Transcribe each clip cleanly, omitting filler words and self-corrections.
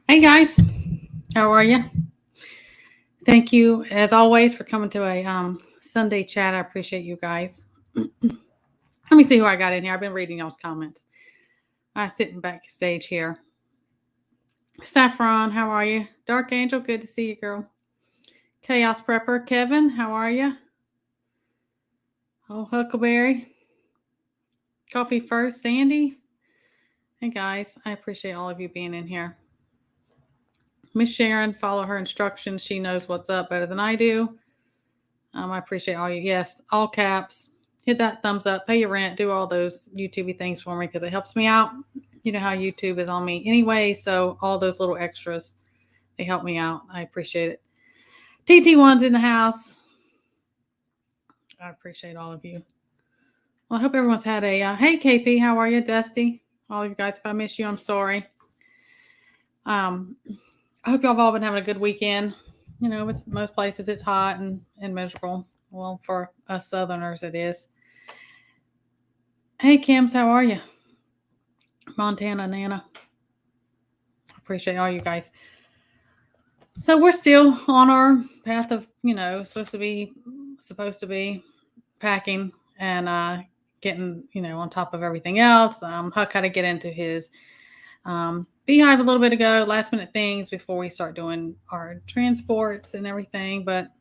Hey guys, how are you? Thank you as always for coming to a Sunday chat. I appreciate you guys. Let me see who I got in here. I've been reading y'all's comments. I'm sitting backstage here. Saffron, how are you? Dark Angel, good to see you, girl. Chaos Prepper, Kevin, how are you? Oh, Huckleberry. Coffee First, Sandy. Hey guys, I appreciate all of you being in here. Miss Sharon, follow her instructions. She knows what's up better than I do. I appreciate all you. Yes, all caps. Hit that thumbs up. Pay your rent. Do all those YouTubey things for me because it helps me out. You know how YouTube is on me anyway. So all those little extras, they help me out. I appreciate it. TT1's in the house. I appreciate all of you. Well, I hope everyone's had a. Hey KP, how are you, Dusty? All of you guys, if I miss you, I'm sorry. I hope y'all have all been having a good weekend. You know, it's most places it's hot and miserable. Well, for us Southerners, it is. Hey, Kims, how are you? Montana, Nana. Appreciate all you guys. So we're still on our path of, supposed to be packing and getting, on top of everything else. Huck had to get into his beehive a little bit ago, last minute things before we start doing our transports and everything. But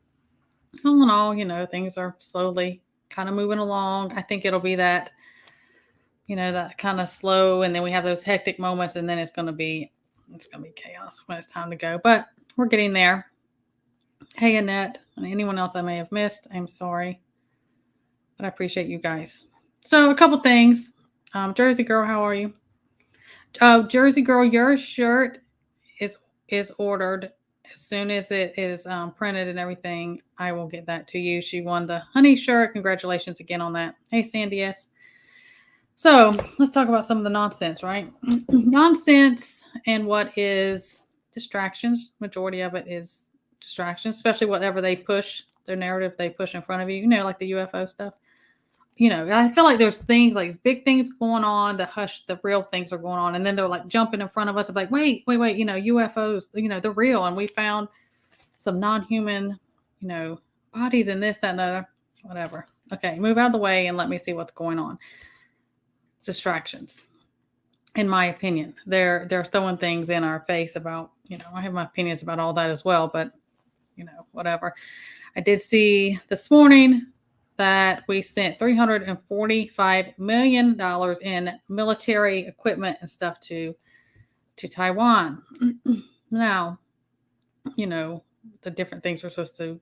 all in all, things are slowly kind of moving along. I think it'll be that that kind of slow, and then we have those hectic moments, and then it's going to be chaos when it's time to go. But we're getting there. Hey, Annette, and anyone else I may have missed, I'm sorry, but I appreciate you guys. So a couple things. Jersey Girl, how are you? Oh, Jersey Girl, your shirt is ordered. As soon as it is printed and everything, I will get that to you. She won the honey shirt. Congratulations again on that. Hey, Sandy S. So let's talk about some of the nonsense, right? Nonsense and what is distractions. Majority of it is distractions, especially whatever they push, their narrative they push in front of you, like the UFO stuff. I feel like there's things like big things going on to hush the real things are going on. And then they're like jumping in front of us and like, wait, UFOs, they're real. And we found some non-human, bodies in this, that, and the other, whatever. Okay, move out of the way and let me see what's going on. Distractions, in my opinion. They're throwing things in our face about, I have my opinions about all that as well, but whatever. I did see this morning that we sent $345 million in military equipment and stuff to Taiwan. Now, the different things we're supposed to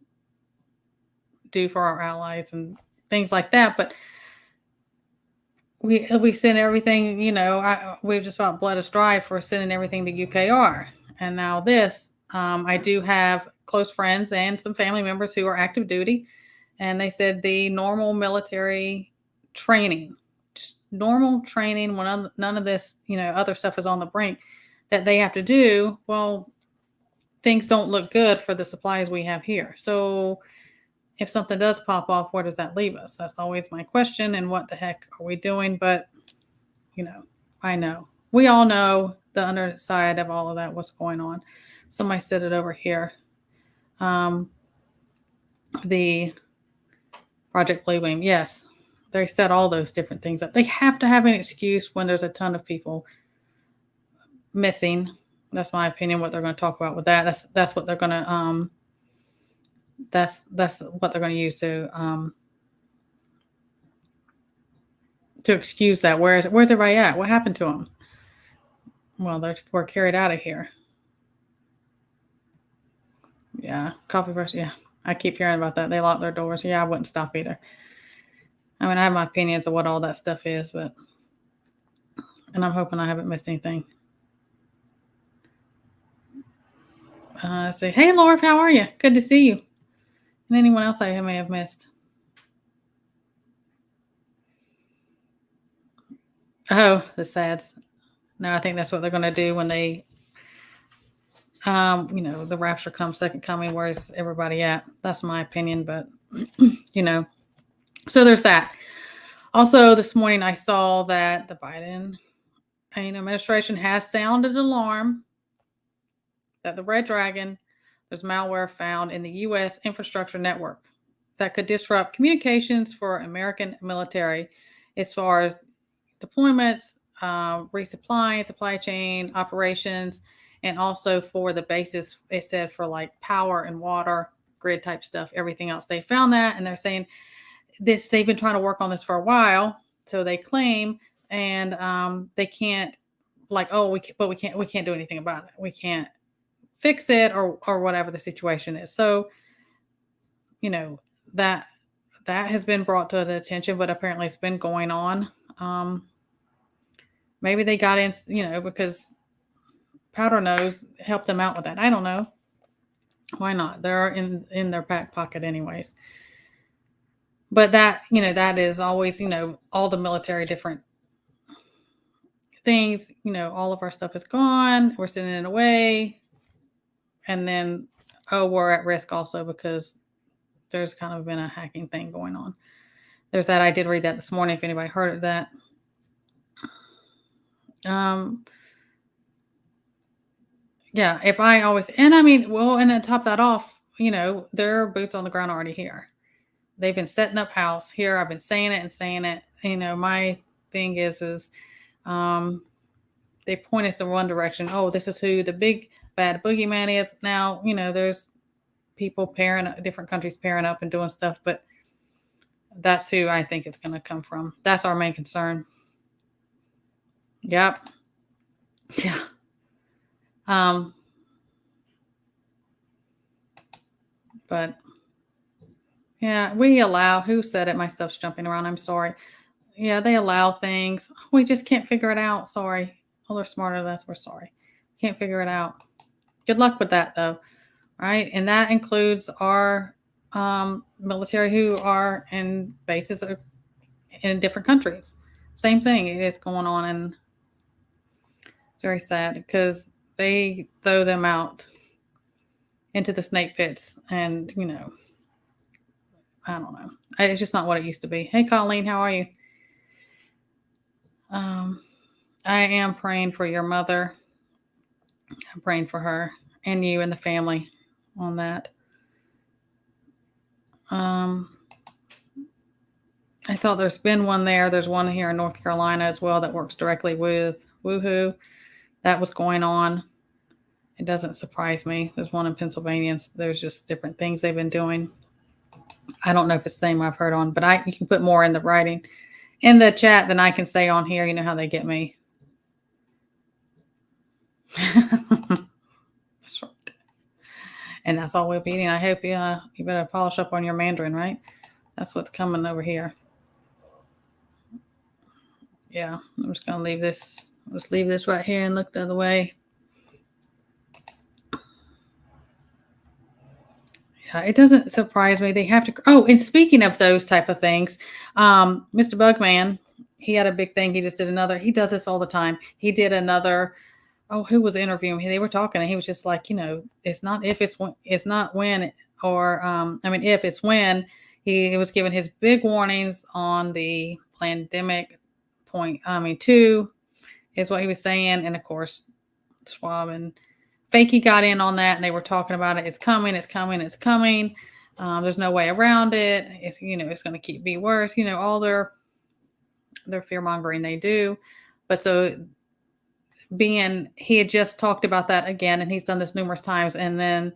do for our allies and things like that, but we sent everything, we've just about bled us dry for sending everything to UKR. And now this, I do have close friends and some family members who are active duty. And they said the normal military training, just normal training when none of this, other stuff is on the brink that they have to do. Well, things don't look good for the supplies we have here. So if something does pop off, where does that leave us? That's always my question. And what the heck are we doing? But, I know. We all know the underside of all of that, what's going on. Somebody said it over here. The Project Blue Beam. Yes, they said all those different things. They have to have an excuse when there's a ton of people missing. That's my opinion. What they're going to talk about with that. That's what they're going to that's what they're going to use to excuse that. Where's everybody at? What happened to them? Well, they were carried out of here. Yeah, coffee brush. Yeah, I keep hearing about that. They lock their doors. Yeah, I wouldn't stop either. I mean, I have my opinions of what all that stuff is, and I'm hoping I haven't missed anything. Say, hey, Laura, how are you? Good to see you. And anyone else I may have missed. Oh, the sads. No, I think that's what they're going to do when they, the rapture comes, second coming. Where's everybody at? That's my opinion, but, so there's that. Also, this morning I saw that the Biden administration has sounded alarm that the Red Dragon, there's malware found in the U.S. infrastructure network that could disrupt communications for American military as far as deployments, resupplying, supply chain operations, and also for the basis, it said for like power and water, grid type stuff, everything else. They found that, and they're saying this, they've been trying to work on this for a while, so they claim, and they can't, like, oh, we can't do anything about it. We can't fix it, or whatever the situation is. So, you know, that has been brought to the attention, but apparently it's been going on. Maybe they got in, because Powder Nose helped them out with that. I don't know. Why not? They're in their back pocket anyways. But that, that is always, all the military different things, all of our stuff is gone. We're sending it away. And then, we're at risk also because there's kind of been a hacking thing going on. There's that. I did read that this morning, if anybody heard of that. Yeah, and to top that off, their boots on the ground already here. They've been setting up house here. I've been saying it. My thing is, they point us in one direction. Oh, this is who the big bad boogeyman is. Now, there's people different countries pairing up and doing stuff, but that's who I think it's going to come from. That's our main concern. Yep. Yeah. But yeah, we allow, who said it? My stuff's jumping around. I'm sorry. Yeah, they allow things. We just can't figure it out. Sorry. Oh, they're smarter than us. We're sorry. Can't figure it out. Good luck with that, though. Right. And that includes our military who are in bases in different countries. Same thing is going on, and it's very sad because they throw them out into the snake pits, and I don't know. It's just not what it used to be. Hey, Colleen, how are you? I am praying for your mother. I'm praying for her and you and the family on that. I thought there's been one there. There's one here in North Carolina as well that works directly with Woohoo. That was going on. It doesn't surprise me. There's one in Pennsylvania. There's just different things they've been doing. I don't know if it's the same I've heard on, but you can put more in the writing in the chat than I can say on here. You know how they get me. That's right. And that's all we'll be eating. I hope you better polish up on your Mandarin, right? That's what's coming over here. Yeah, I'm just gonna leave this. I'll just leave this right here and look the other way. Yeah, it doesn't surprise me. They have to. Oh, and speaking of those type of things, Mr. Bugman, he had a big thing. He just did another. He does this all the time. He did another. Oh, who was interviewing him? They were talking, and he was just like, it's not if, it's when, it's not when, or if, it's when. He was giving his big warnings on the pandemic point. 2 is what he was saying, and of course, Schwab and Fakey got in on that, and they were talking about it. It's coming. It's coming. It's coming. There's no way around it. It's it's going to be worse. All their fear mongering they do, but so. He had just talked about that again, and he's done this numerous times. And then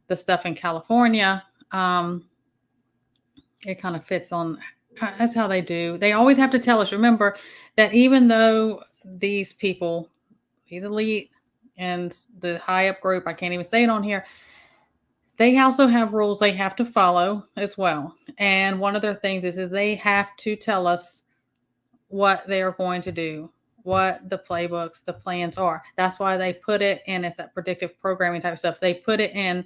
the stuff in California, it kind of fits on. That's how they do. They always have to tell us. Remember that even though these people, these elite and the high up group, I can't even say it on here, they also have rules they have to follow as well. And one of their things is they have to tell us what they are going to do, what the playbooks, the plans are. That's why they put it in as that predictive programming type stuff. They put it in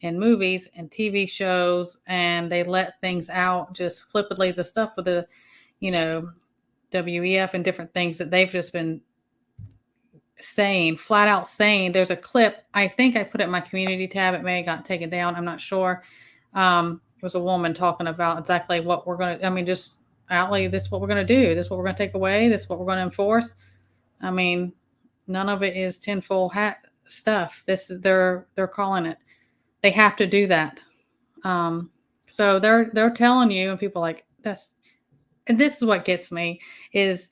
movies and TV shows, and they let things out just flippantly. The stuff with the, WEF and different things that they've just been saying, flat out saying. There's a clip. I think I put it in my community tab. It may have gotten taken down. I'm not sure. It was a woman talking about exactly what we're going to, just outlay, this is what we're going to do. This is what we're going to take away. This is what we're going to enforce. None of it is tinfoil hat stuff. This is they're calling it. They have to do that. So they're telling you, and people are like this. And this is what gets me is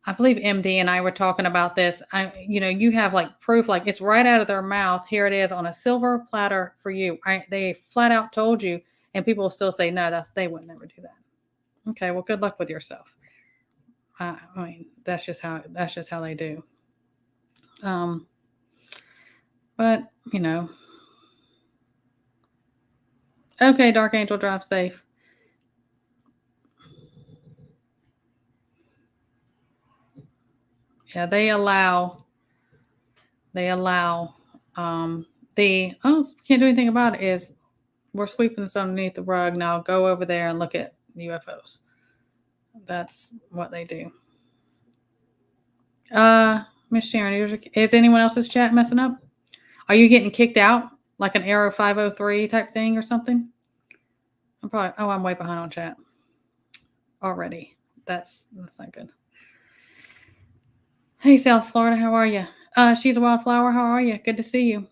I believe MD and I were talking about this. You have like proof, like it's right out of their mouth. Here it is on a silver platter for you. They flat out told you, and people will still say no. They would never do that. Okay, well, good luck with yourself. I mean, that's just how they do. But okay, Dark Angel, drive safe. Yeah, they allow can't do anything about it is we're sweeping this underneath the rug. Now go over there and look at UFOs. That's what they do. Miss Sharon, is anyone else's chat messing up? Are you getting kicked out like an Arrow 503 type thing or something? I'm way behind on chat already. That's not good. Hey, South Florida, how are you? She's a Wildflower, how are you? Good to see you.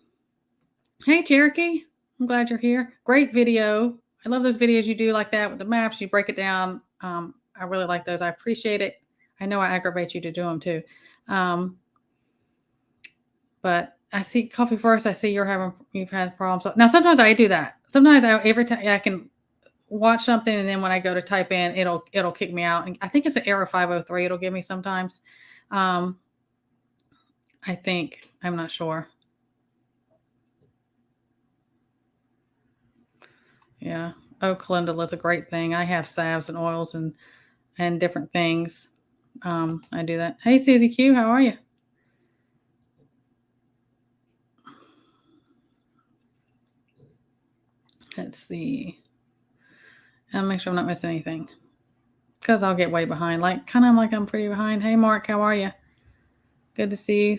Hey, Cherokee, I'm glad you're here. Great video. I love those videos you do like that with the maps. You break it down. I really like those. I appreciate it. I know I aggravate you to do them too. But I see Coffee First. I see you've had problems. Now, sometimes I do that. Sometimes every time I can watch something, and then when I go to type in, it'll kick me out. And I think it's an error 503. It'll give me sometimes. I think, I'm not sure. Yeah. Oh, calendula is a great thing. I have salves and oils and different things. I do that. Hey, Susie Q, how are you? Let's see. I'll make sure I'm not missing anything because I'll get way behind. Kind of like I'm pretty behind. Hey, Mark, how are you? Good to see you.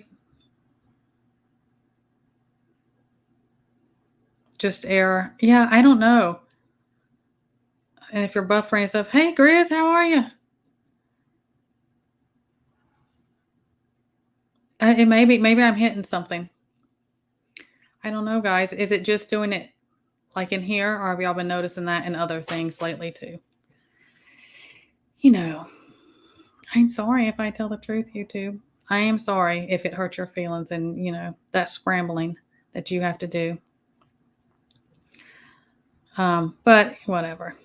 Just error. Yeah, I don't know. And if you're buffering and stuff, hey, Grizz, how are you? It maybe I'm hitting something. I don't know, guys. Is it just doing it like in here, or have y'all been noticing that in other things lately too? I'm sorry if I tell the truth, YouTube. I am sorry if it hurts your feelings and, that scrambling that you have to do. But whatever.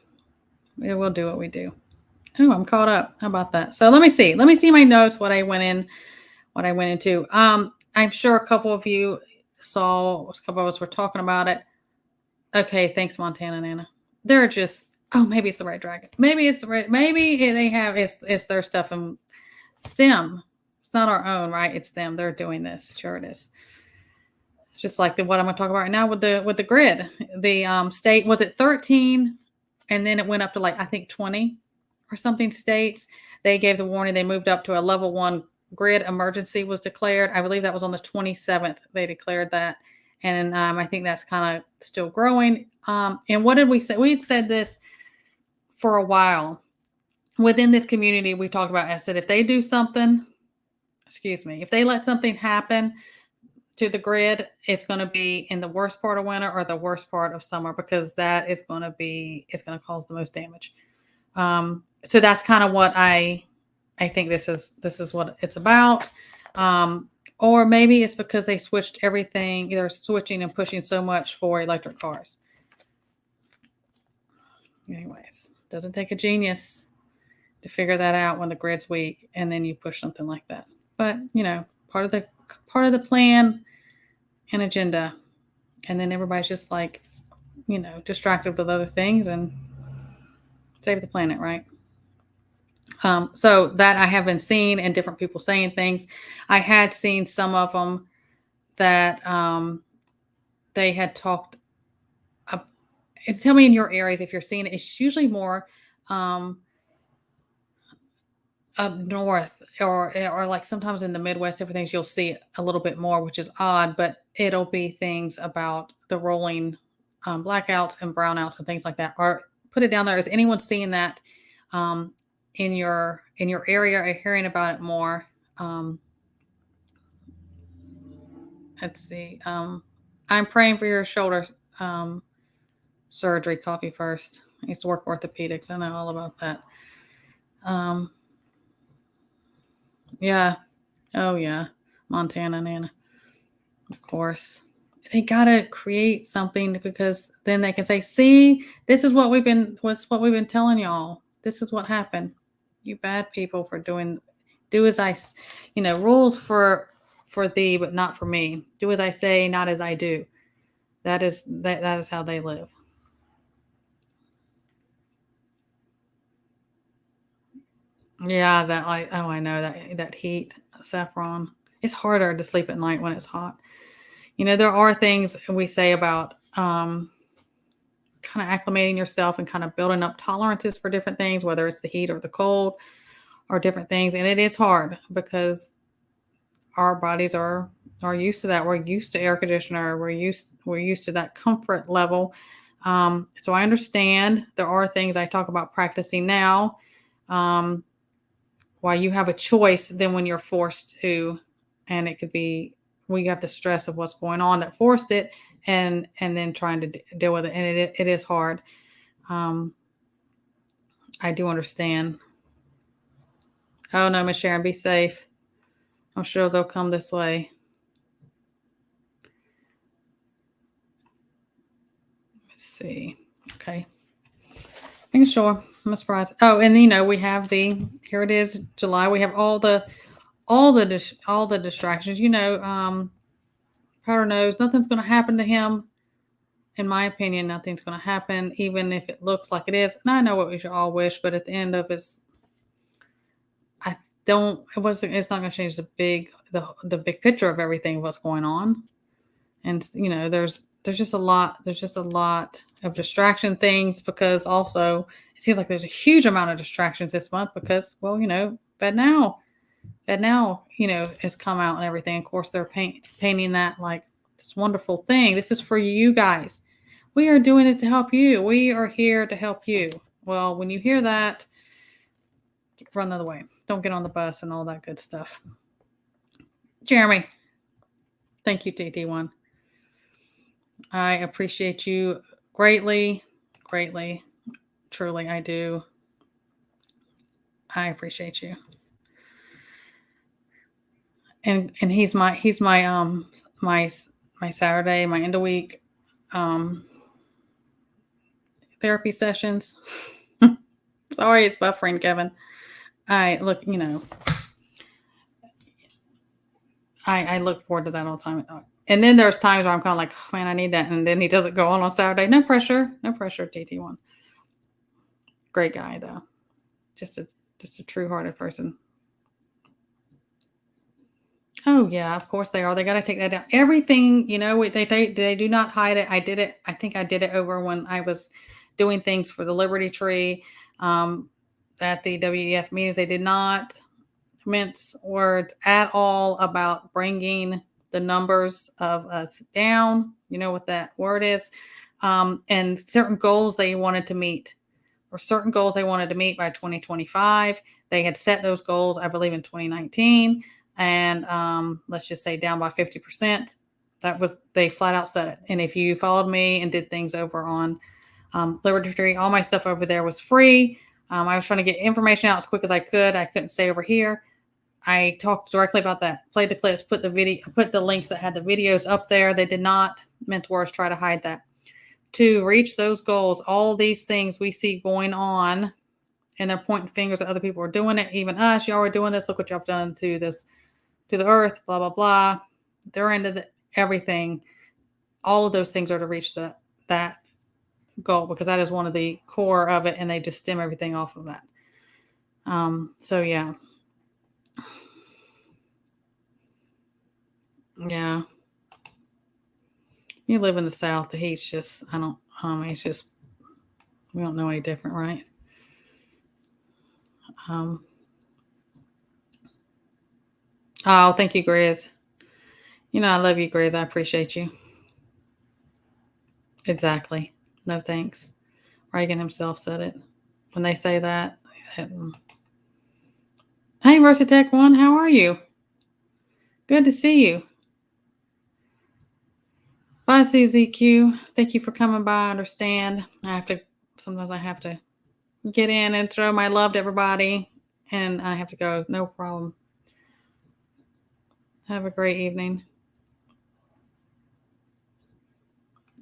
We'll do what we do. Oh, I'm caught up. How about that? So let me see. Let me see my notes, what I went into. I'm sure a couple of you saw, a couple of us were talking about it. Okay, thanks, Montana Nana. They're just, maybe it's the Red Dragon. Maybe they have, it's their stuff and it's them. It's not our own, right? It's them. They're doing this. Sure it is. It's just like what I'm going to talk about right now with the grid. The state, was it 13? And then it went up to I think 20 or something states. They gave the warning. They moved up to a level 1 grid emergency was declared. I believe that was on the 27th. They declared that. And I think that's kind of still growing. And what did we say? We had said this for a while. Within this community, we talked about, I said, if they do something, if they let something happen to the grid, it's going to be in the worst part of winter or the worst part of summer, because that is going to cause the most damage. So that's kind of what I think this is what it's about. Or maybe it's because they switched everything. They're switching and pushing so much for electric cars. Anyways, doesn't take a genius to figure that out when the grid's weak, and then you push something like that. But part of the plan and agenda, and then everybody's just distracted with other things and save the planet, right? So that I have been seeing, and different people saying things. I had seen some of them that they had talked. Tell me in your areas if you're seeing it. It's usually more up north, or like sometimes in the Midwest, different things you'll see it a little bit more, which is odd. But it'll be things about the rolling blackouts and brownouts and things like that. Or put it down there. Is anyone seeing that? In your area, or hearing about it more? let's see. I'm praying for your shoulder surgery. Coffee first. I used to work orthopedics. I know all about that. Um, yeah. Oh yeah. Montana Nana. Of course. They gotta create something because then they can say, see, this is what what we've been telling y'all. This is what happened. You bad people for do as rules for thee, but not for me. Do as I say, not as I do. That is how they live. Yeah, I know that heat, saffron. It's harder to sleep at night when it's hot. There are things we say about kind of acclimating yourself and kind of building up tolerances for different things, whether it's the heat or the cold or different things. And it is hard because our bodies are used to that. We're used to air conditioner. We're used to that comfort level. So I understand there are things I talk about practicing now. Why you have a choice than when you're forced to, and it could be you have the stress of what's going on that forced it, and then trying to deal with it, and it is hard. um I do understand. Oh no, Miss Sharon, be safe. I'm sure they'll come this way. Let's see. Okay, making sure. I'm surprised. Oh, and we have here it is, July. We have all the distractions. Powder knows nothing's going to happen to him. In my opinion, nothing's going to happen, even if it looks like it is. And I know what we should all wish, but at the end of it, I don't. It's not going to change the big picture of everything what's going on. And there's just a lot. There's just a lot of distraction things because also it seems like there's a huge amount of distractions this month because Bed Now has come out and everything. Of course, they're painting that like this wonderful thing. This is for you guys. We are doing this to help you. We are here to help you. Well, when you hear that, run the other way. Don't get on the bus and all that good stuff. Jeremy, thank you, TT1. I appreciate you greatly, greatly. Truly, I do. I appreciate you. And he's my my Saturday, my end of week therapy sessions. Sorry, it's buffering, Kevin. I look, I look forward to that all the time. And then there's times where I'm kind of like, oh, man, I need that. And then he doesn't go on Saturday. No pressure, TT1. Great guy though. Just a true-hearted person. Oh yeah, of course they are. They got to take that down. Everything, they do not hide it. I did it. I think I did it over when I was doing things for the Liberty Tree at the WEF meetings. They did not mince words at all about bringing the numbers of us down. You know what that word is? And certain goals they wanted to meet, or certain goals they wanted to meet by 2025. They had set those goals, I believe, in 2019. And let's just say down by 50%. They flat out said it. And if you followed me and did things over on Liberty Tree, all my stuff over there was free. I was trying to get information out as quick as I could. I couldn't stay over here. I talked directly about that, played the clips, put the links that had the videos up there. They did not, mince words, try to hide that. To reach those goals, all these things we see going on, and they're pointing fingers at other people are doing it, even us. Y'all are doing this. Look what y'all have done to the earth, blah, blah, blah. They're into everything. All of those things are to reach that goal because that is one of the core of it, and they just stem everything off of that. So yeah. Yeah. You live in the South. The heat's just, it's just, we don't know any different, right? Oh, thank you, Grizz. I love you, Grizz. I appreciate you. Exactly. No thanks. Reagan himself said it. When they say that, hey, Versatech One, how are you? Good to see you. Bye, CZQ. Thank you for coming by. I understand. Sometimes I have to get in and throw my love to everybody, and I have to go. No problem. Have a great evening.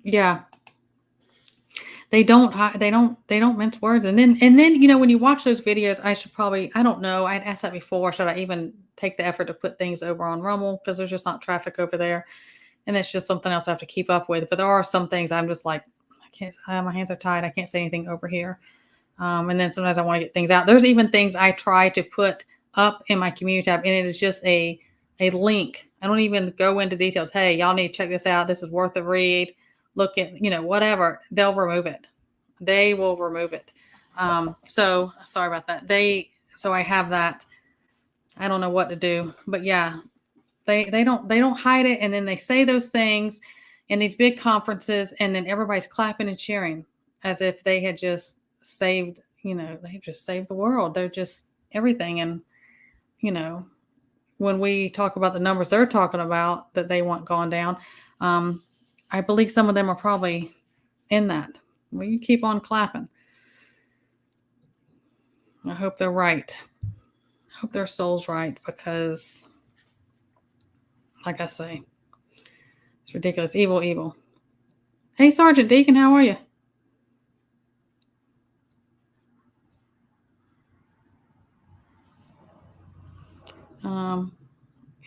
Yeah. They don't mince words. And then, when you watch those videos, I don't know, I'd asked that before, should I even take the effort to put things over on Rumble because there's just not traffic over there, and it's just something else I have to keep up with. But there are some things I'm just like, I can't. My hands are tied. I can't say anything over here. And then sometimes I want to get things out. There's even things I try to put up in my community tab, and it is just a link. I don't even go into details. Hey, y'all need to check this out. This is worth a read. Look at, whatever. They'll remove it. They will remove it. So sorry about that. So I have that. I don't know what to do, but yeah, they don't hide it, and then they say those things in these big conferences, and then everybody's clapping and cheering as if they had just saved, they've just saved the world. They're just everything. And, when we talk about the numbers they're talking about that they want gone down, I believe some of them are probably in that. Well, you keep on clapping. I hope they're right. I hope their soul's right, because, like I say, it's ridiculous. Evil, evil. Hey, Sergeant Deacon, how are you?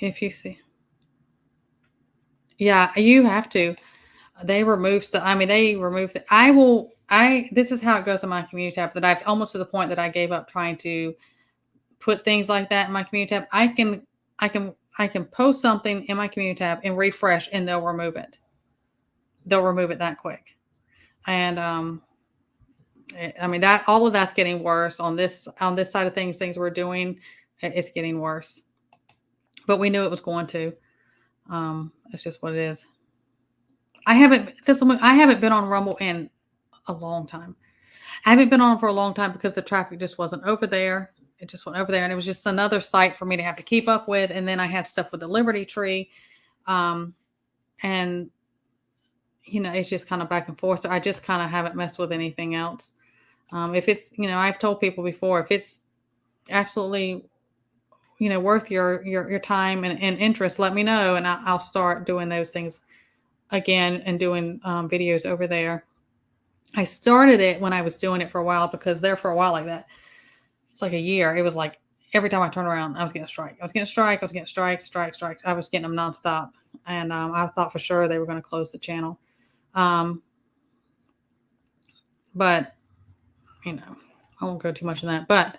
If you see, yeah, you have to. They remove stuff. I mean, they remove this is how it goes in my community tab, that I've almost to the point that I gave up trying to put things like that in my community tab. I can post something in my community tab and refresh, and they'll remove it. They'll remove it that quick. And, I mean, that all of that's getting worse on this side of things we're doing. It's getting worse, but we knew it was going to. It's just what it is. I haven't been on Rumble in a long time. I haven't been on for a long time because the traffic just wasn't over there. It just went over there, and it was just another site for me to have to keep up with. And then I had stuff with the Liberty Tree, and it's just kind of back and forth. So I just kind of haven't messed with anything else. If it's, I've told people before, if it's absolutely, worth your time and interest, let me know, and I'll start doing those things again and doing videos over there. I started it when I was doing it for a while, because there for a while like that, it's like a year. It was like every time I turned around, I was getting a strike. I was getting strikes. I was getting them nonstop, and I thought for sure they were going to close the channel. But I won't go too much on that. But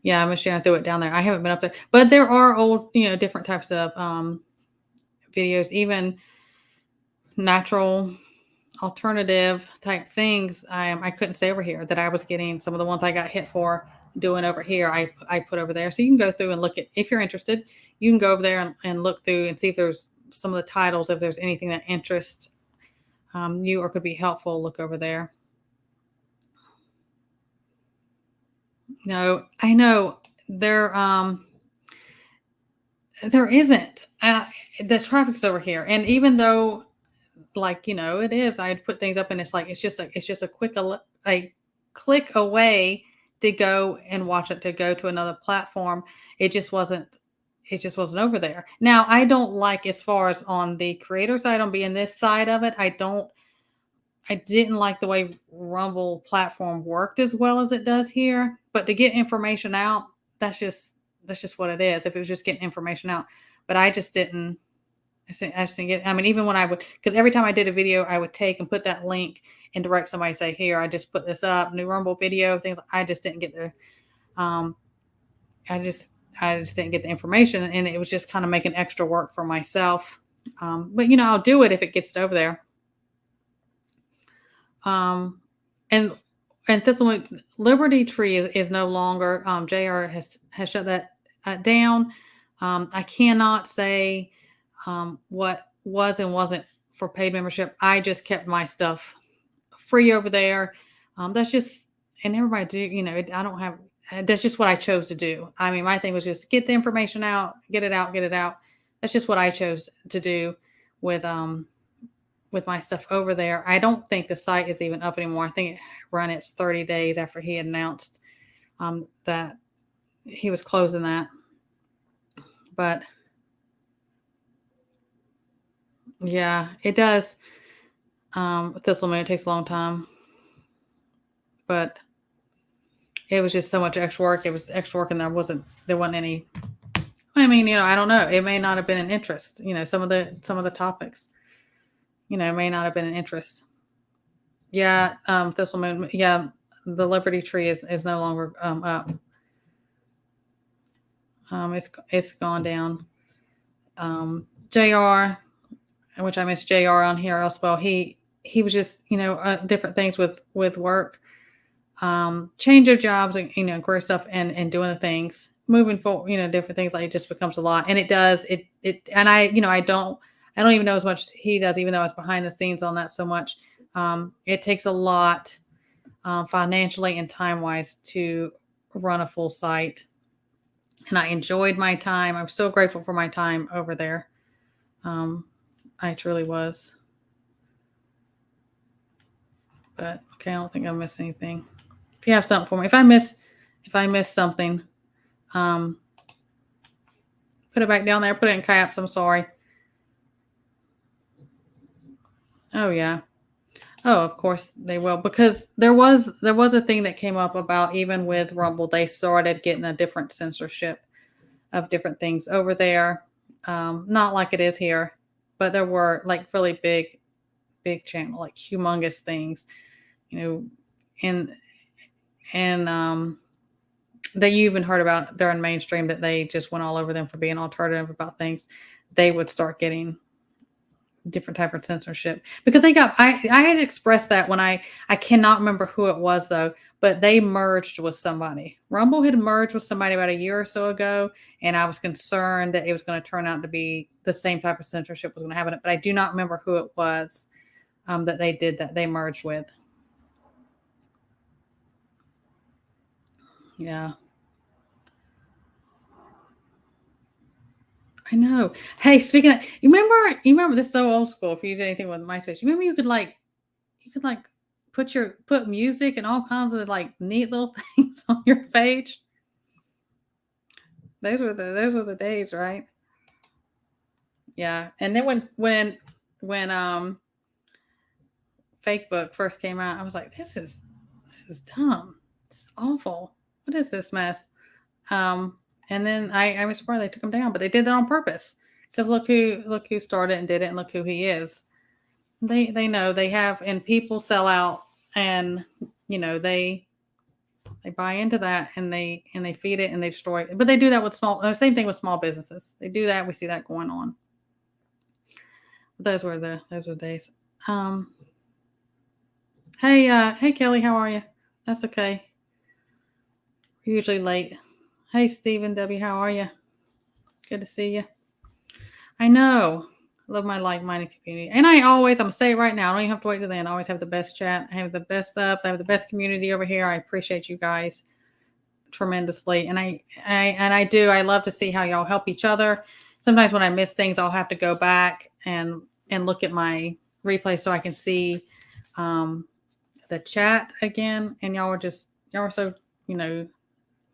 yeah, I'm Michelle, threw it down there. I haven't been up there, but there are old, different types of videos, even natural alternative type things. I couldn't say over here that I was getting some of the ones I got hit for doing over here. I put over there, so you can go through and look at, if you're interested, you can go over there and look through and see if there's some of the titles, if there's anything that interests you or could be helpful. Look over there. No, I know there isn't. The traffic's over here, and even though, it is, I'd put things up, and it's like it's just a click away to go and watch it, to go to another platform. It just wasn't over there. Now, I don't like, as far as on the creator side, on being this side of it, I didn't like the way Rumble platform worked as well as it does here. But to get information out, that's just what it is. If it was just getting information out, but I just didn't get. I mean, even when I would, because every time I did a video, I would take and put that link and direct somebody, say, here, I just put this up, new Rumble video, things. I just didn't get the, I just didn't get the information, and it was just kind of making extra work for myself. But I'll do it if it gets over there. And this one, Liberty Tree is no longer. JR has shut that down. I cannot say what was and wasn't for paid membership. I just kept my stuff free over there. That's just, and everybody do. I don't have. That's just what I chose to do. I mean, my thing was just get the information out, get it out. That's just what I chose to do with with my stuff over there. I don't think the site is even up anymore. I think it ran its 30 days after he announced that he was closing that. But yeah, it does. Thistle Moon, it takes a long time, but it was just so much extra work. It was extra work, and there wasn't any. I mean, I don't know. It may not have been an interest. Some of the topics, may not have been an interest. Yeah, Thistle Moon. Yeah, the Liberty Tree is no longer up. It's gone down. Jr., which I miss Jr. on here as well. He was just different things with work, change of jobs and career stuff and doing the things moving forward. Different things, like it just becomes a lot, and it does it and I don't even know as much as he does, even though I was behind the scenes on that so much. It takes a lot financially and time wise to run a full site. And I enjoyed my time. I'm so grateful for my time over there. I truly was. But okay, I don't think I missed anything. If you have something for me, if I miss something, put it back down there. Put it in caps. I'm sorry. Oh yeah. Oh, of course they will, because there was a thing that came up about, even with Rumble, they started getting a different censorship of different things over there. Not like it is here, but there were like really big channel, like humongous things, and that you even heard about during mainstream, that they just went all over them for being alternative about things. They would start getting different type of censorship, because I had expressed that when I cannot remember who it was though, but they merged with somebody. Rumble had merged with somebody about a year or so ago, and I was concerned that it was going to turn out to be the same type of censorship was going to happen. But I do not remember who it was that they merged with. Yeah. I know. Hey, speaking of, you remember this is so old school. If you did anything with MySpace, you remember you could put music and all kinds of like neat little things on your page. Those were the days, right? Yeah. And then when Facebook first came out, I was like, this is dumb. It's awful. What is this mess? And then I was surprised they took him down, but they did that on purpose, because look who started and did it, and look who he is. They know they have, and people sell out, and they buy into that, and they feed it, and they destroy it. But they do that with same thing with small businesses. They do that. We see that going on. Those were the days. Hey Kelly, how are you? That's okay. We're usually late. Hey Stephen W, how are you? Good to see you. I know. Love my like-minded community. And I'm gonna say it right now, I don't even have to wait till then. I always have the best chat. I have the best subs. I have the best community over here. I appreciate you guys tremendously. And I do. I love to see how y'all help each other. Sometimes when I miss things, I'll have to go back and look at my replay so I can see the chat again. And y'all are so,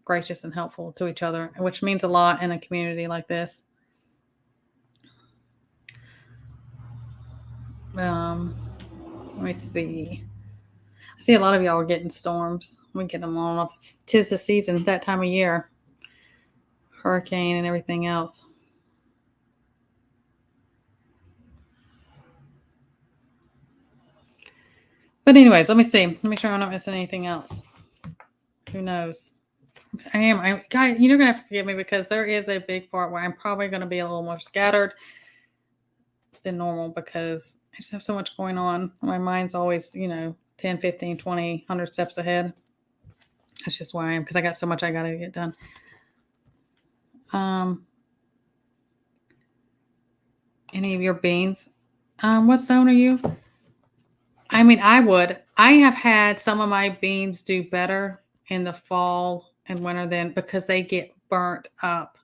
gracious and helpful to each other, which means a lot in a community like this. Let me see. I see a lot of y'all are getting storms. We get them on. Tis the season, that time of year. Hurricane and everything else. But anyways, let me see. Let me make sure I'm not missing anything else. Who knows? Guys, you're gonna have to forgive me, because there is a big part where I'm probably gonna be a little more scattered than normal, because I just have so much going on. My mind's always, 10, 15, 20, 100 steps ahead. That's just why I am, because I got so much I got to get done. Any of your beans? What zone are you? I mean, I have had some of my beans do better in the fall and winter then, because they get burnt up.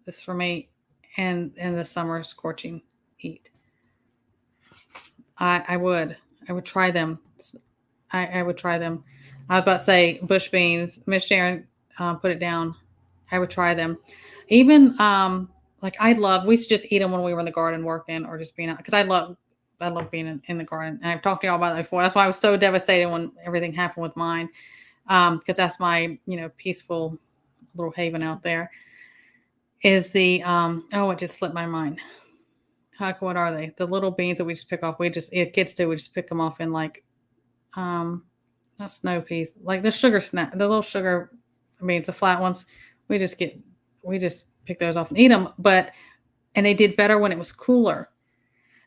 This is for me, and in the summer scorching heat. I would try them. I would try them. I was about to say bush beans. Miss Sharon, put it down. I would try them. Even like we used to just eat them when we were in the garden working or just being out because I love being in the garden. And I've talked to y'all about that before. That's why I was so devastated when everything happened with mine. Because that's my, peaceful little haven out there. Is the it just slipped my mind. Huck, what are they? The little beans that we just pick off. Kids do. We just pick them off in like, not snow peas, like the sugar snap, the little sugar beans, the flat ones. We just pick those off and eat them. And they did better when it was cooler.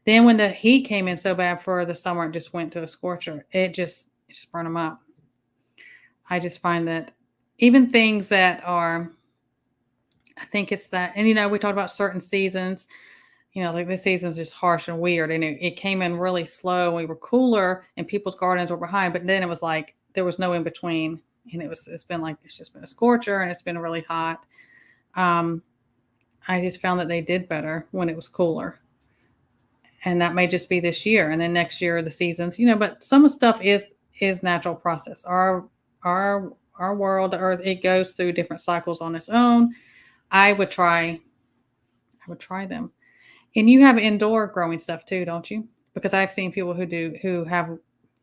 Then when the heat came in so bad for the summer, it just went to a scorcher. It just burned them up. I just find that even things that are, I think it's that, and we talked about certain seasons, like this season's just harsh and weird, and it came in really slow. We were cooler and people's gardens were behind, but then it was like there was no in between, and it's just been a scorcher, and it's been really hot. I just found that they did better when it was cooler, and that may just be this year, and then next year the seasons, but some of the stuff is natural process. Our world, the earth, it goes through different cycles on its own. I would try them. And you have indoor growing stuff too, don't you? Because I've seen people who have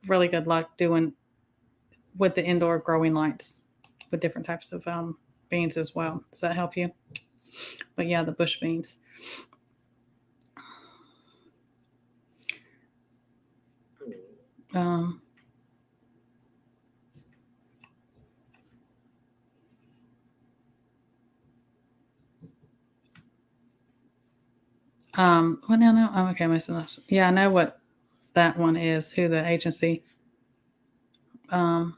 really good luck doing with the indoor growing lights with different types of beans as well. Does that help you? But yeah, the bush beans. Well, no. Oh, okay, yeah, I know what that one is. Who the agency? Of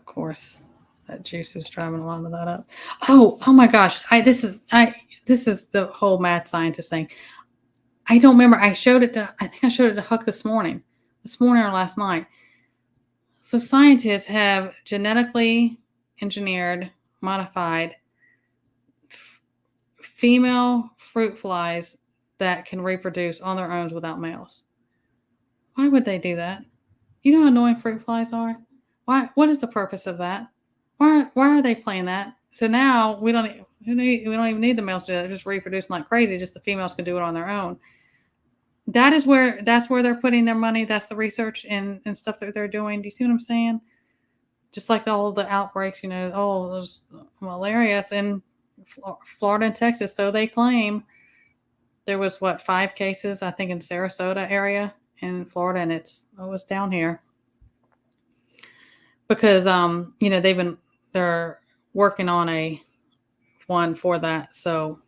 course, that juice is driving a lot of that up. Oh my gosh! This is the whole mad scientist thing. I don't remember. I think I showed it to Huck this morning or last night. So scientists have genetically engineered, modified female fruit flies that can reproduce on their own without males. Why would they do that? You know how annoying fruit flies are? Why? What is the purpose of that? Why are they playing that? So now we don't even need the males to do that. They're just reproducing like crazy. Just the females can do it on their own. That's where they're putting their money. That's the research and stuff that they're doing. Do you see what I'm saying? Just like all the outbreaks, those malarious in Florida and Texas. So they claim there was 5 cases, I think, in Sarasota area in Florida, and it was down here because they're working on one for that. So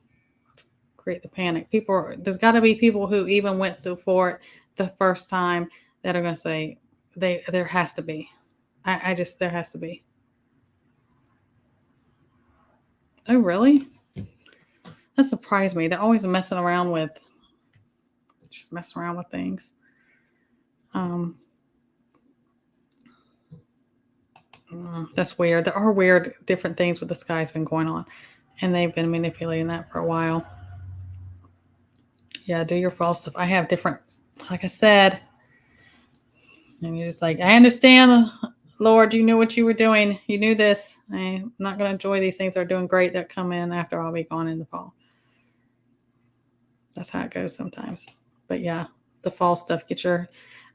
create the panic. There's got to be people who even went through for it the first time that are going to say there has to be. There has to be. Oh, really? That surprised me. They're always messing around with things. That's weird. There are weird different things with the sky's been going on, and they've been manipulating that for a while. Yeah, do your fall stuff. I have different, like I said, and you're just like, I understand, Lord, you knew what you were doing. You knew this. I'm not going to enjoy these things that are doing great that come in after I'll be gone in the fall. That's how it goes sometimes. But yeah, the fall stuff,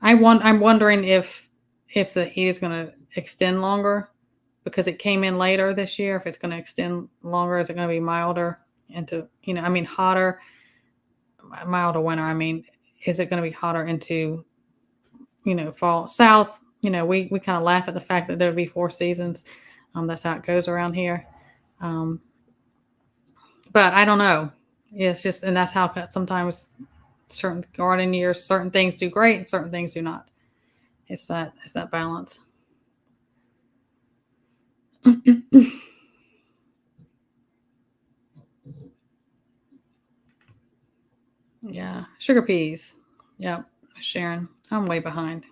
I'm wondering if the heat is going to extend longer because it came in later this year. If it's going to extend longer, is it going to be milder into, hotter, milder winter? Is it going to be hotter into, fall? South, we kind of laugh at the fact that there'll be 4 seasons. That's how it goes around here. But I don't know. It's just, and that's how sometimes certain garden years, certain things do great and certain things do not. It's that balance. Yeah. Sugar peas. Yep. Sharon, I'm way behind.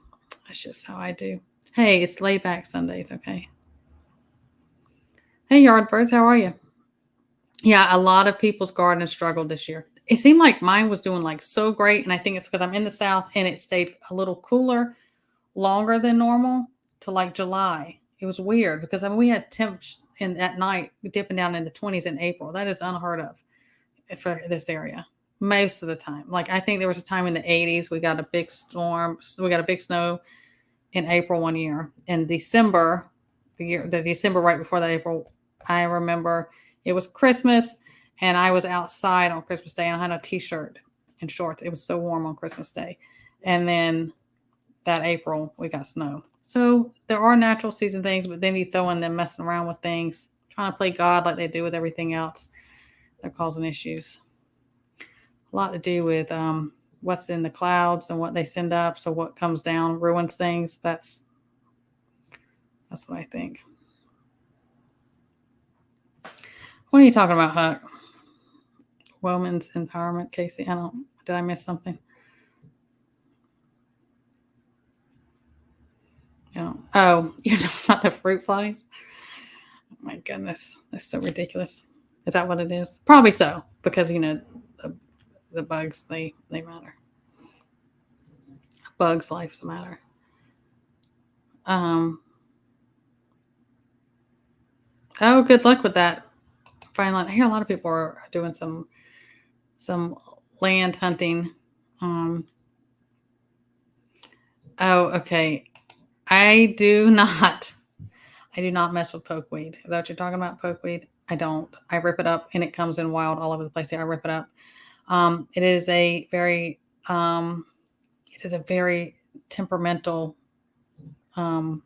That's just how I do. Hey, it's laid back Sundays. Okay. Hey, Yardbirds, how are you? Yeah, a lot of people's gardens struggled this year. it seemed like mine was doing like so great. And I think it's because I'm in the South and it stayed a little cooler longer than normal to like July. It was weird because I mean, we had temps in at night dipping down in the 20s in April. That is unheard of for this area most of the time. Like I think there was a time in the 80s we got a big storm. We got a big snow in April one year. In December, the December right before that April, I remember it was Christmas and I was outside on Christmas Day and I had a t-shirt and shorts. It was so warm on Christmas Day. And then that April we got snow. So there are natural season things, but then you throw in them messing around with things, trying to play God like they do with everything else. They're causing issues. A lot to do with what's in the clouds and what they send up. So what comes down ruins things. That's what I think. What are you talking about, Huck? Women's empowerment, Casey. Did I miss something? No. Oh, you're talking about the fruit flies? Oh my goodness. That's so ridiculous. Is that what it is? Probably so, because the bugs, they matter. Bugs' lives matter. Oh, good luck with that. Finally, I hear a lot of people are doing some land hunting. Oh, okay. I do not mess with pokeweed. Is that what you're talking about? Pokeweed? I don't. I rip it up and it comes in wild all over the place. Yeah, I rip it up. It is a very temperamental plant.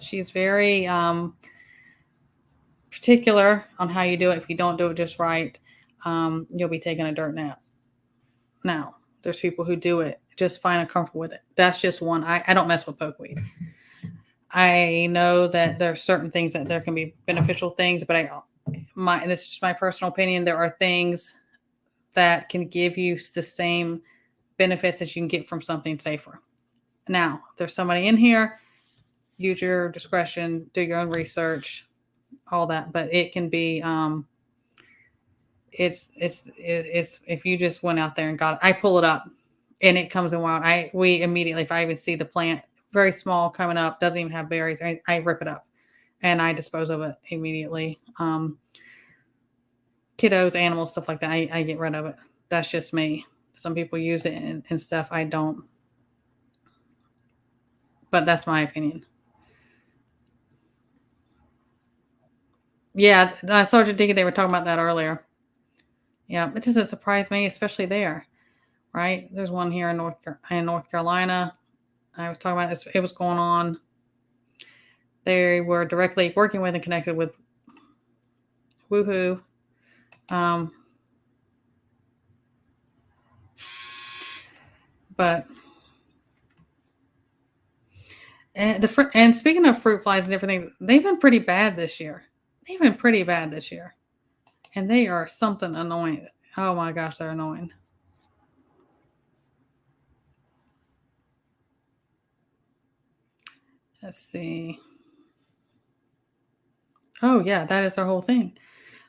She's very particular on how you do it. If you don't do it just right, you'll be taking a dirt nap. Now, there's people who do it just fine and comfortable with it. That's just one. I don't mess with pokeweed. I know that there are certain things that there can be beneficial things, but this is just my personal opinion. There are things that can give you the same benefits that you can get from something safer. Now, if there's somebody in here, use your discretion, do your own research, all that. But it can be, it's if you just went out there and got it, I pull it up and it comes in wild. We immediately, if I even see the plant very small coming up, doesn't even have berries, I rip it up and I dispose of it immediately. Kiddos, animals, stuff like that, I get rid of it. That's just me. Some people use it and stuff. I don't. But that's my opinion. Yeah, Sergeant Deacon, they were talking about that earlier. Yeah, it doesn't surprise me, especially there, right? There's one here in North Carolina. I was talking about this. It was going on. They were directly working with and connected with Woohoo. And speaking of fruit flies and everything, they've been pretty bad this year. And they are something annoying. Oh my gosh, they're annoying. Let's see. Oh yeah, that is their whole thing.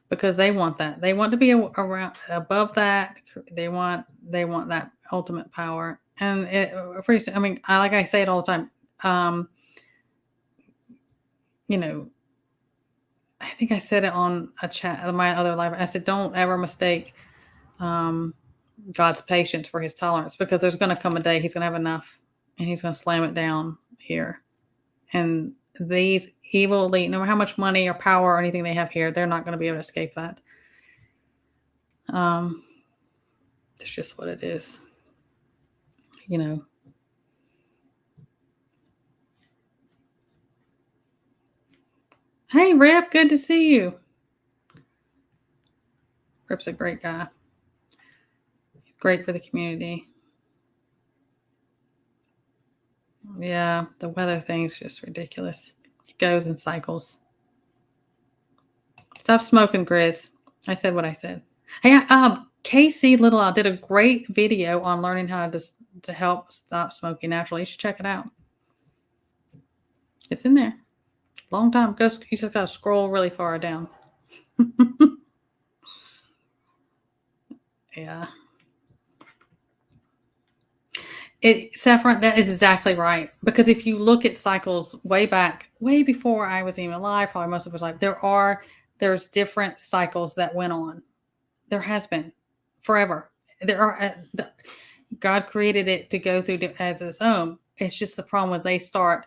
Because they want that. They want to be around above that. They want that ultimate power. And pretty soon, I mean, like I say it all the time. I think I said it on a chat, my other live. I said, don't ever mistake God's patience for his tolerance, because there's going to come a day he's going to have enough and he's going to slam it down here. And these evil elite, no matter how much money or power or anything they have here, they're not going to be able to escape that. It's just what it is, Hey, Rip, good to see you. Rip's a great guy. He's great for the community. Yeah, the weather thing's just ridiculous. It goes in cycles. Stop smoking, Grizz. I said what I said. Hey, Casey Little did a great video on learning how to help stop smoking naturally. You should check it out. It's in there. Long time. You just got to scroll really far down. Yeah. Saffron, that is exactly right. Because if you look at cycles way back, way before I was even alive, probably most of us life, there's different cycles that went on. There has been forever. There are God created it to go through as its own. It's just the problem when they start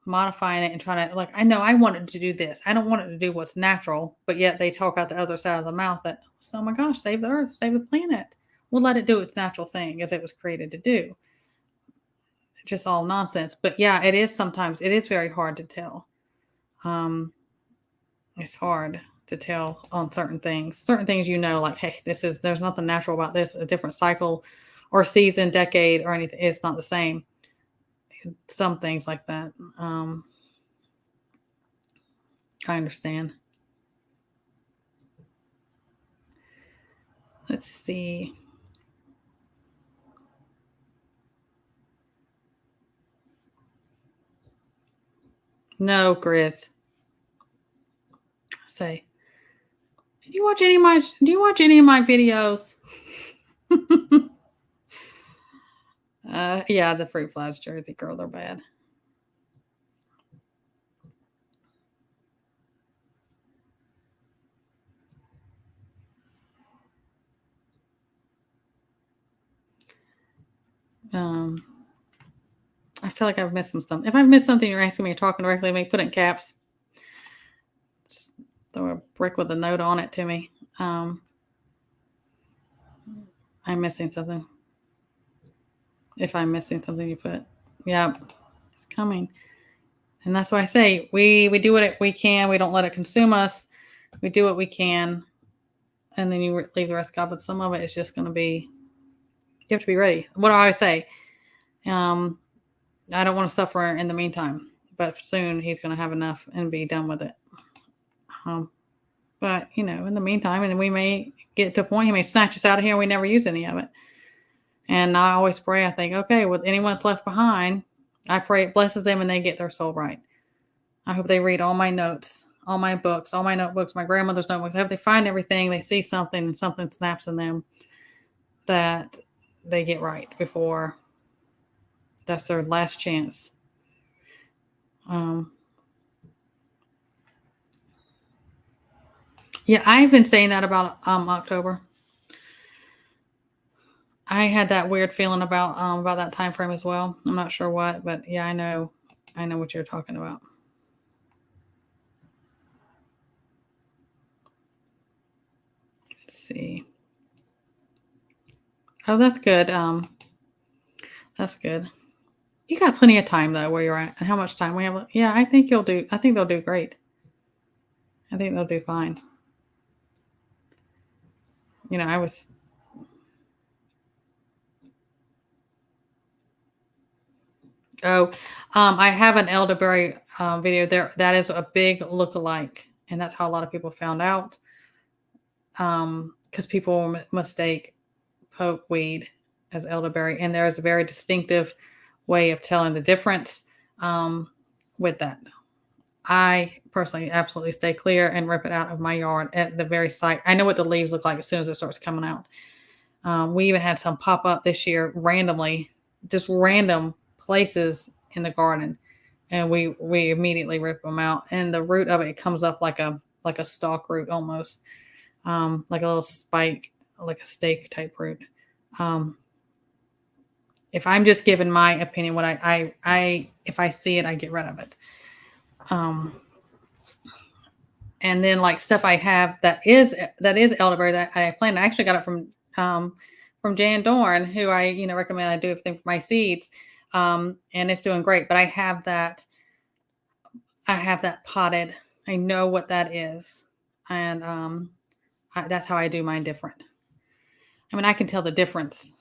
modifying it and trying to, like, I know I wanted to do this. I don't want it to do what's natural, but yet they talk out the other side of the mouth that, oh my gosh, save the earth, save the planet. We'll let it do its natural thing as it was created to do. Just all nonsense. But yeah, it is very hard to tell. It's hard to tell on certain things. Certain things, like, hey, there's nothing natural about this. A different cycle or season, decade, or anything. It's not the same. Some things like that. I understand. Let's see. No, Chris. Say, do you watch any of my videos? Yeah, the fruit flies, Jersey girl, they're bad. I feel like I've missed some stuff. If I've missed something, you're asking me or talking directly to me, put it in caps. Just throw a brick with a note on it to me. I'm missing something. If I'm missing something, you put, yeah, it's coming. And that's why I say we do what we can. We don't let it consume us. We do what we can. And then you leave the rest of God. But some of it is just going to be, you have to be ready. What do I always say? I don't want to suffer in the meantime. But soon he's going to have enough and be done with it. But, in the meantime, and we may get to a point, he may snatch us out of here and we never use any of it. And I always pray, I think, okay, with anyone's left behind, I pray it blesses them and they get their soul right. I hope they read all my notes, all my books, all my notebooks, my grandmother's notebooks. I hope they find everything, they see something, and something snaps in them that they get right before that's their last chance. Yeah, I've been saying that about October. I had that weird feeling about that time frame as well. I'm not sure what, but yeah, I know what you're talking about. Let's see. Oh, that's good. That's good. You got plenty of time though, where you're at, and how much time we have. Yeah, I think they'll do great. I think they'll do fine. I was. Oh, I have an elderberry video there. That is a big look-alike, and that's how a lot of people found out. Because people mistake pokeweed as elderberry, and there is a very distinctive way of telling the difference with that. I personally absolutely stay clear and rip it out of my yard at the very site. I know what the leaves look like as soon as it starts coming out. We even had some pop up this year randomly, just random places in the garden, and we immediately rip them out. And the root of it comes up like a stalk root almost, like a little spike, like a stake type root. If I'm just giving my opinion, what I if I see it, I get rid of it. And then like stuff I have that is elderberry that I planted. I actually got it from Jan Dorn, who I recommend I do everything for my seeds, and it's doing great. But I have that potted. I know what that is, and that's how I do mine different. I mean, I can tell the difference.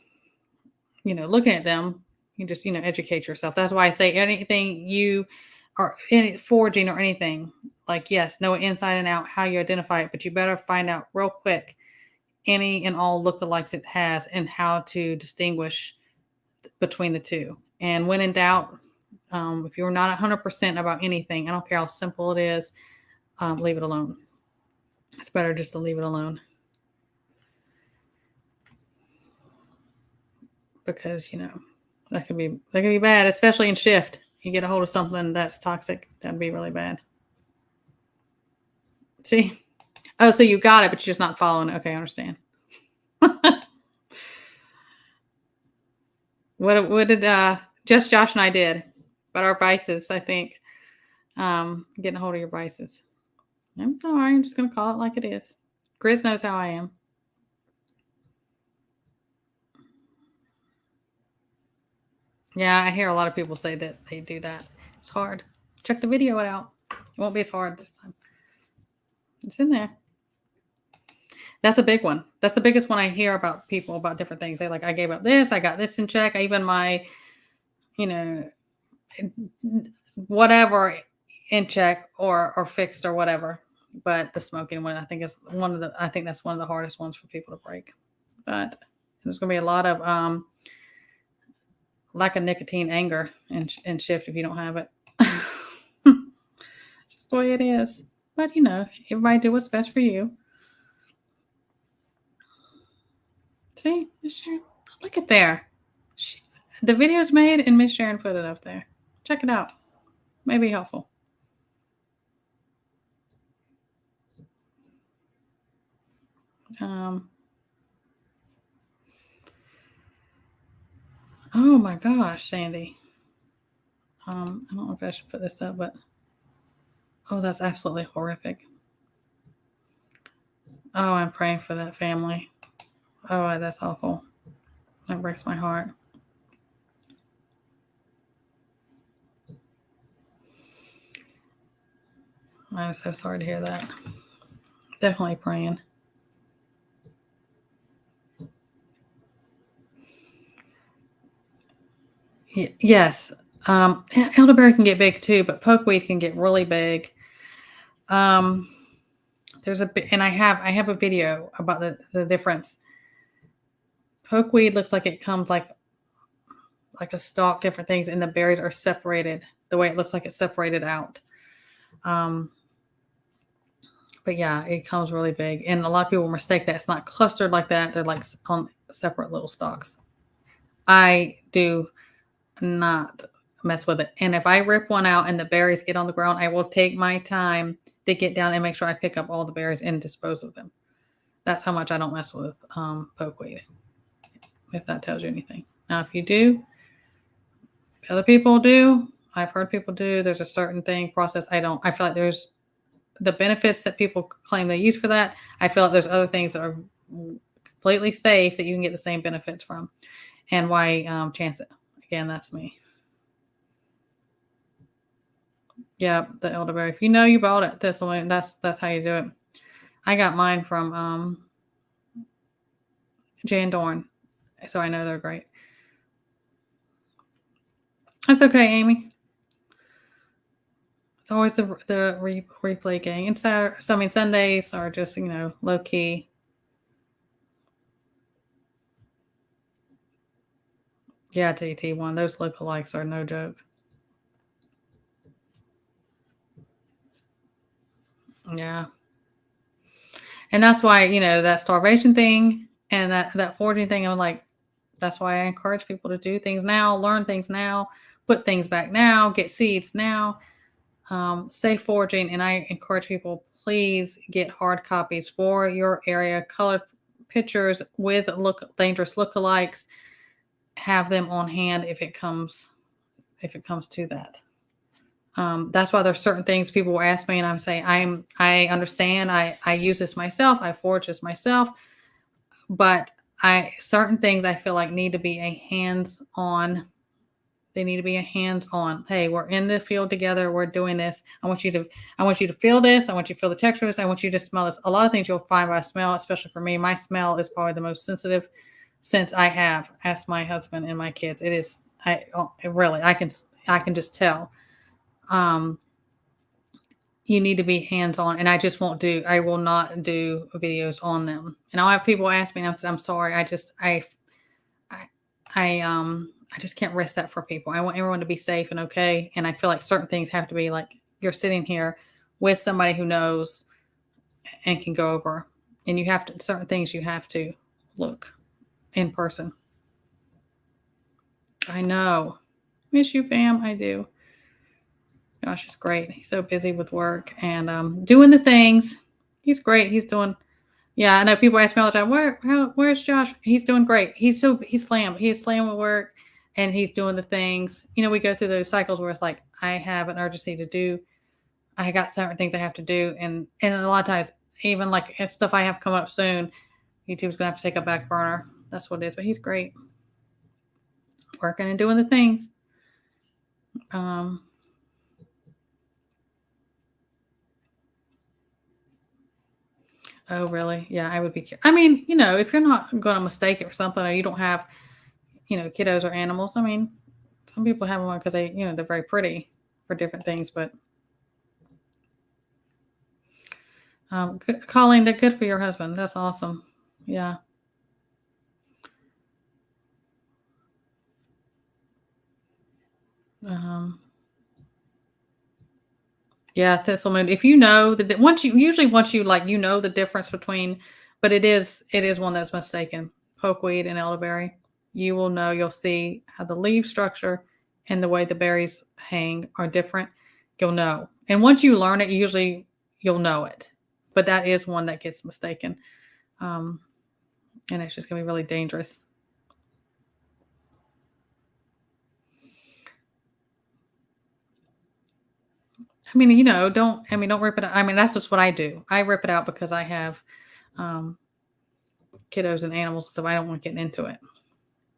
Looking at them, you just educate yourself. That's why I say anything you or any foraging or anything, like, yes, know it inside and out, how you identify it, but you better find out real quick any and all lookalikes it has and how to distinguish between the two. And when in doubt, if you're not 100% about anything, I don't care how simple it is, leave it alone. It's better just to leave it alone. because that could be bad, especially in shift. You get a hold of something that's toxic, that'd be really bad. See? Oh, so you got it, but you're just not following it. Okay, I understand. What did just Josh and I did, but our vices, I think. Getting a hold of your vices. I'm sorry. I'm just gonna call it like it is. Grizz knows how I am. Yeah, I hear a lot of people say that they do that. It's hard. Check the video out. It won't be as hard this time. It's in there. That's a big one. That's the biggest one I hear about people about different things. They like, I gave up this, I got this in check. Even my, whatever in check or fixed or whatever. But the smoking one, I think that's one of the hardest ones for people to break. But there's going to be a lot of lack of nicotine anger and shift if you don't have it. Just the way it is. But everybody do what's best for you. See, Miss Sharon, look at there. The video's made and Miss Sharon put it up there. Check it out. Maybe helpful. Oh my gosh, Sandy. I don't know if I should put this up, but that's absolutely horrific. Oh, I'm praying for that family. Oh, that's awful. That breaks my heart. I'm so sorry to hear that. Definitely praying. Yes. Elderberry can get big too, but pokeweed can get really big. There's and I have a video about the difference. Pokeweed looks like it comes like a stalk, different things, and the berries are separated the way it looks like it's separated out. But yeah, it comes really big, and a lot of people mistake that. It's not clustered like that. They're like on separate little stalks. I do not mess with it. And if I rip one out and the berries get on the ground, I will take my time to get down and make sure I pick up all the berries and dispose of them. That's how much I don't mess with pokeweed, if that tells you anything. Now, if you do, other people do. I've heard people do. There's a certain process. I don't. I feel like there's the benefits that people claim they use for that. I feel like there's other things that are completely safe that you can get the same benefits from. And why chance it? Again, that's me. Yeah, the elderberry. If you bought it this way, that's how you do it. I got mine from Jan Dorn, so I know they're great. That's okay, Amy. It's always the replay gang. And Sundays are just low key. Yeah, TT1. Those lookalikes are no joke. Yeah. And that's why, that starvation thing and that foraging thing, I'm like, that's why I encourage people to do things now, learn things now, put things back now, get seeds now, safe foraging. And I encourage people, please get hard copies for your area, colored pictures with dangerous lookalikes. Have them on hand if it comes to that. That's why there's certain things people will ask me and I'm saying, I understand. I use this myself. I forage this myself, but certain things I feel like need to be a hands-on. They need to be a hands-on. Hey, we're in the field together. We're doing this. I want you to feel this. I want you to feel the textures. I want you to smell this. A lot of things you'll find by smell, especially for me. My smell is probably the most sensitive sense I have. Ask my husband and my kids. It is. I can just tell. You need to be hands-on, and I will not do videos on them. And I'll have people ask me and I said, I'm sorry. I just can't risk that for people. I want everyone to be safe and okay. And I feel like certain things have to be like, you're sitting here with somebody who knows and can go over, and certain things you have to look in person. I know. Miss you, fam. I do. Josh is great. He's so busy with work and doing the things. He's great. He's doing. Yeah, I know people ask me all the time, where's Josh? He's doing great. He's slammed. He's slammed with work and he's doing the things. We go through those cycles where it's like I have an urgency to do. I got certain things I have to do, and a lot of times, even like if stuff I have come up soon, YouTube's gonna have to take a back burner. That's what it is. But he's great, working and doing the things. Oh, really? Yeah, I would be. I mean, if you're not going to mistake it for something, or you don't have, kiddos or animals. I mean, some people have one because they're very pretty for different things. But Colleen, they're good for your husband. That's awesome. Yeah. Yeah, thistle moon. If you know that once you like the difference between, but it is one that's mistaken. Pokeweed and elderberry. You will know. You'll see how the leaf structure and the way the berries hang are different. You'll know, and once you learn it, usually you'll know it. But that is one that gets mistaken, and it's just gonna be really dangerous. I mean, don't rip it out. I mean, that's just what I do. I rip it out because I have um, kiddos and animals, so I don't want getting into it.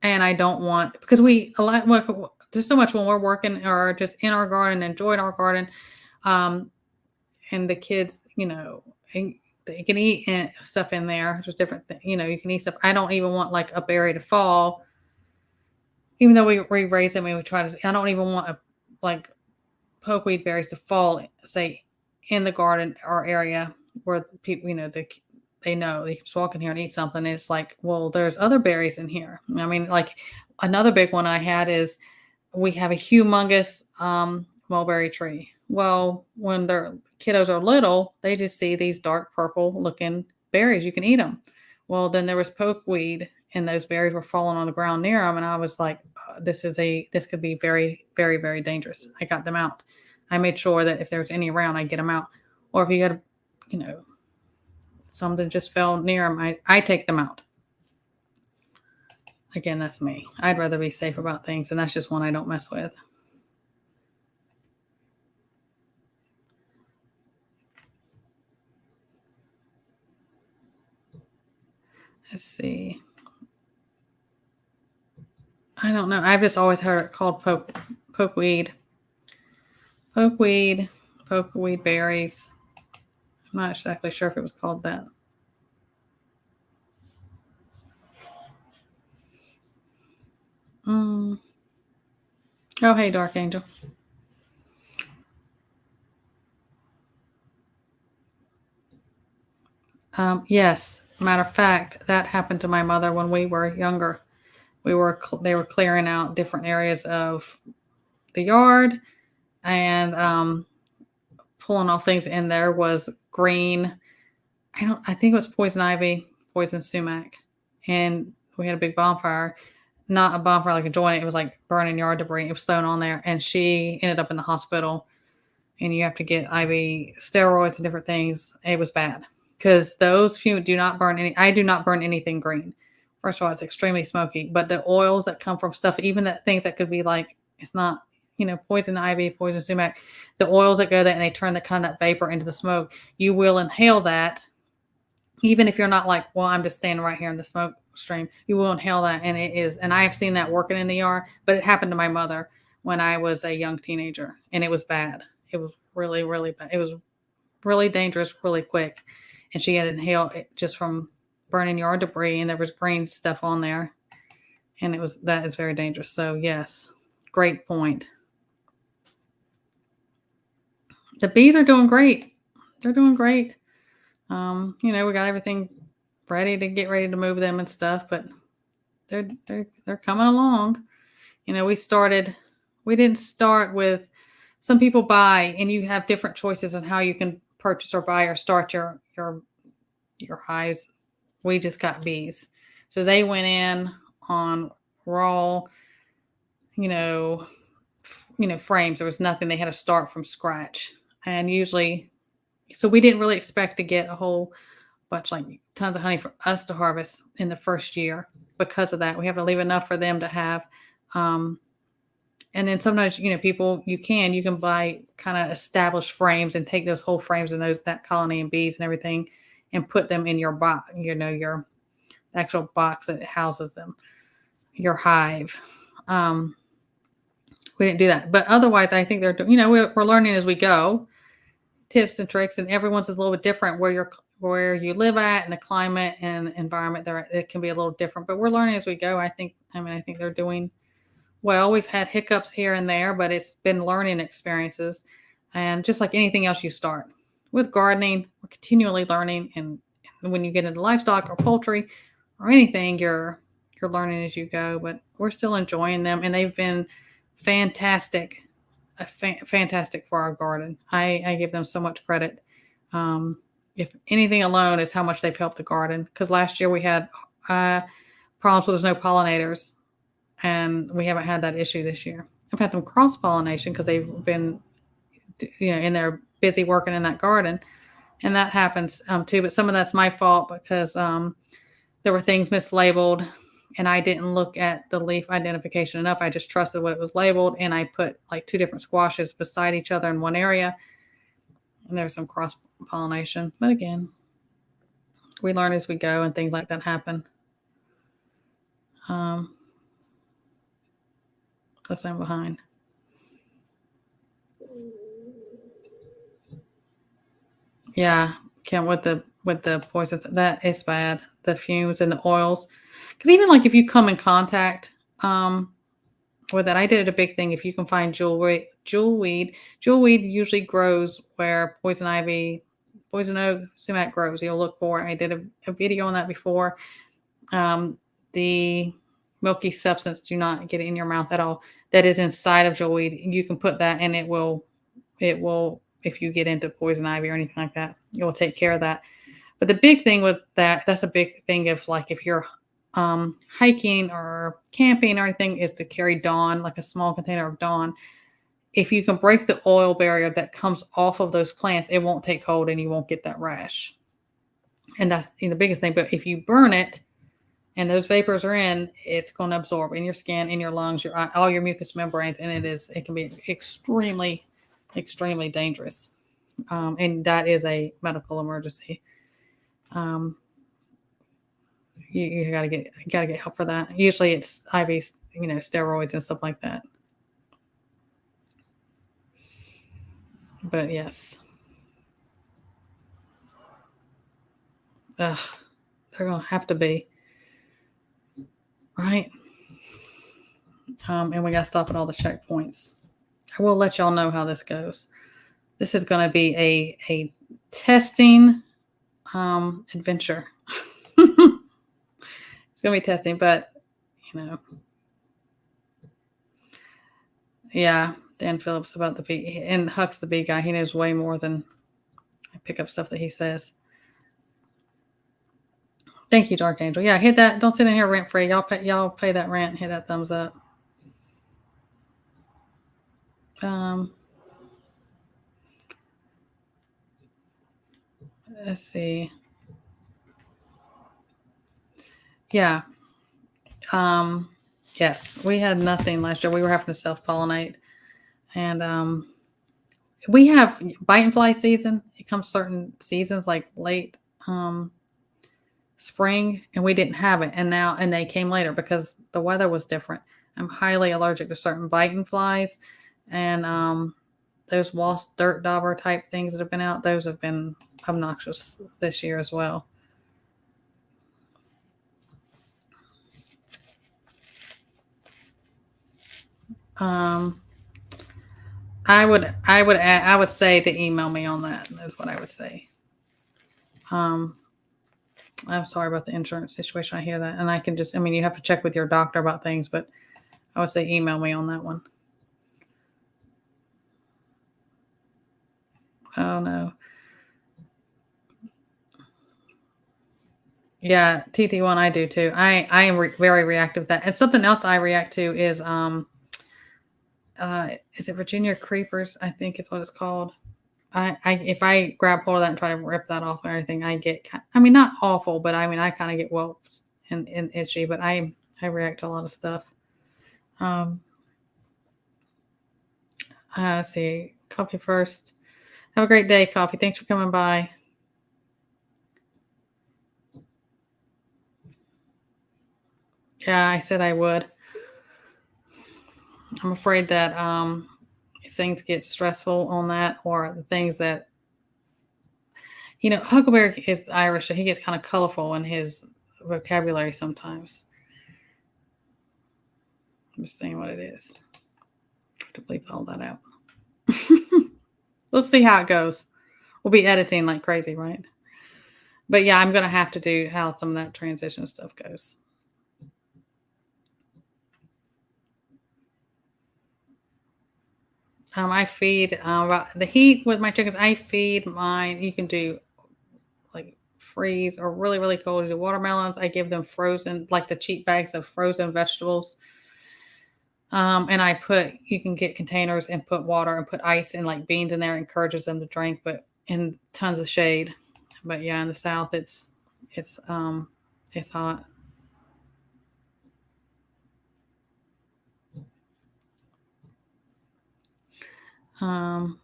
And I don't want because there's so much when we're working or just in our garden, enjoying our garden, and the kids, and they can eat stuff in there. There's different things, you can eat stuff. I don't even want like a berry to fall, even though we raise them and we try to. I don't even want like pokeweed berries to fall, say, in the garden or area where people, they know they just walk in here and eat something. And it's like, well, there's other berries in here. I mean, like another big one I had is we have a humongous mulberry tree. Well, when their kiddos are little, they just see these dark purple looking berries. You can eat them. Well, then there was pokeweed, and those berries were falling on the ground near them, and I was like, this could be very, very, very dangerous. I got them out. I made sure that if there's any around, I get them out. Or if you got, something just fell near them, I take them out. Again, that's me. I'd rather be safe about things, and that's just one I don't mess with. Let's see. I don't know. I've just always heard it called pokeweed. Pokeweed berries. I'm not exactly sure if it was called that. Oh, hey, Dark Angel. Yes. Matter of fact, that happened to my mother when we were younger. They were clearing out different areas of the yard and pulling off things. And there was green. I think it was poison ivy, poison sumac, and we had a big bonfire. Not a bonfire like a joint. It was like burning yard debris. It was thrown on there, and she ended up in the hospital. And you have to get IV steroids and different things. It was bad because those fumes do not burn any. I do not burn anything green. First of all, it's extremely smoky. But the oils that come from stuff, even that things that could be like it's not, poison ivy, poison sumac, the oils that go there and they turn the kind of that vapor into the smoke. You will inhale that, even if you're not like, well, I'm just standing right here in the smoke stream. You will inhale that, and it is. And I have seen that working in the yard, but it happened to my mother when I was a young teenager, and it was bad. It was really, really bad. It was really dangerous, really quick. And she had inhaled it just from burning yard debris, and there was green stuff on there. And that is very dangerous. So yes, great point. The bees are doing great. They're doing great. We got everything ready to move them and stuff, but they're coming along. We didn't start with some people buy, and you have different choices on how you can purchase or buy or start your hives. We just got bees. So they went in on raw you know, frames. There was nothing. They had to start from scratch. And usually, so we didn't really expect to get a whole bunch, like tons of honey for us to harvest in the first year. Because of that, we have to leave enough for them to have. Um, and then sometimes, people, you can buy kind of established frames and take those whole frames and that colony and bees and everything and put them in your box, your actual box that houses them, your hive. Um, we didn't do that, but otherwise, I think they're, we're learning as we go, tips and tricks, and everyone's is a little bit different where you live at and the climate and environment there. It can be a little different, but we're learning as we go. I think they're doing well. We've had hiccups here and there, but it's been learning experiences. And just like anything else you start with gardening, we're continually learning. And when you get into livestock or poultry or anything, you're learning as you go, but we're still enjoying them. And they've been fantastic, fantastic for our garden. I give them so much credit. If anything alone is how much they've helped the garden. Because last year we had problems with there's no pollinators, and we haven't had that issue this year. I've had some cross pollination because they've been, in there busy working in that garden, and that happens too. But some of that's my fault because there were things mislabeled, and I didn't look at the leaf identification enough. I just trusted what it was labeled, and I put like 2 different squashes beside each other in one area, and there was some cross pollination. But again, we learn as we go, and things like that happen. That's I'm behind. Yeah, Kim, with the poison, that is bad. The fumes and the oils, because even like if you come in contact with that, I did a big thing. If you can find jewelweed usually grows where poison ivy, poison oak, sumac grows. You'll look for it. I did a video on that before. The milky substance, do not get it in your mouth at all. That is inside of jewelweed. You can put that, and it will. If you get into poison ivy or anything like that, it will take care of that. But the big thing with that's a big thing if you're hiking or camping or anything, is to carry Dawn, like a small container of Dawn. If you can break the oil barrier that comes off of those plants, it won't take hold and you won't get that rash. And that's the biggest thing. But if you burn it and those vapors are in, it's going to absorb in your skin, in your lungs, all your mucous membranes, and it can be extremely, extremely dangerous. And that is a medical emergency. You gotta get help for that. Usually it's IV, steroids and stuff like that. But yes. Ugh, they're gonna have to be. Right? And we gotta stop at all the checkpoints. I will let y'all know how this goes. This is gonna be a testing adventure. It's gonna be testing, but yeah, Dan Phillips about the bee, and Huck's the bee guy. He knows way more than I pick up stuff that he says. Thank you, Dark Angel. Yeah, hit that. Don't sit in here rent free. Y'all pay that rent. Hit that thumbs up. Let's see. Yeah. Yes, we had nothing last year. We were having to self-pollinate, and we have bite and fly season. It comes certain seasons like late spring, and we didn't have it, and they came later because the weather was different. I'm highly allergic to certain bite and flies, and those wasp dirt dauber type things that have been out. Those have been obnoxious this year as well. I would say to email me on that. That's what I would say. I'm sorry about the insurance situation. I hear that, and I can just, you have to check with your doctor about things, but I would say email me on that one. Oh no. Yeah, TT1, I do too. I am very reactive to that. And something else I react to is is it Virginia creepers? I think is what it's called. If I grab hold of that and try to rip that off or anything, I get, I mean, not awful, but I mean, I kind of get whelps and itchy, but I react to a lot of stuff. Let's see, coffee first. Have a great day, Coffee. Thanks for coming by. Yeah, I said I would. I'm afraid that if things get stressful on that, or the things that, Huckleberry is Irish, so he gets kind of colorful in his vocabulary sometimes. I'm just saying what it is. I have to bleep all that out. We'll see how it goes. We'll be editing like crazy, right? But yeah, I'm going to have to do how some of that transition stuff goes. I feed the heat with my chickens. I feed mine. You can do like freeze or really, really cold. Do watermelons. I give them frozen, like the cheap bags of frozen vegetables. And you can get containers and put water and put ice and like beans in there. It encourages them to drink, but in tons of shade. But yeah, in the South, it's hot. Some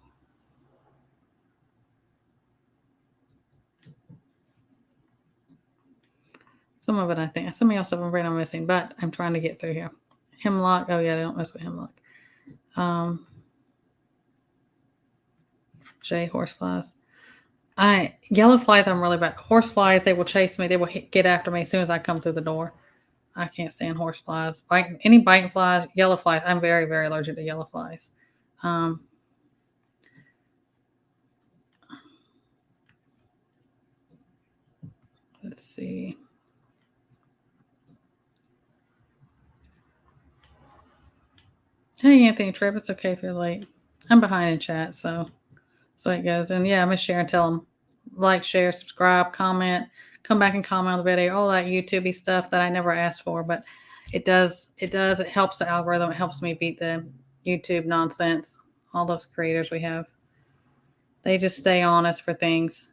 of it, I think. Some else I'm afraid I'm missing, but I'm trying to get through here. Hemlock. Oh yeah, they don't mess with hemlock. Jay, horseflies. Yellow flies, I'm really bad. Horseflies, they will chase me. They will get after me as soon as I come through the door. I can't stand horseflies. Any biting flies, yellow flies. I'm very, very allergic to yellow flies. Let's see. Hey, Anthony Tripp, it's okay if you're late. I'm behind in chat, so it goes. And yeah, I'm going to share and tell them like, share, subscribe, comment, come back and comment on the video, all that YouTube-y stuff that I never asked for, but it does. It helps the algorithm. It helps me beat the YouTube nonsense. All those creators we have, they just stay honest for things.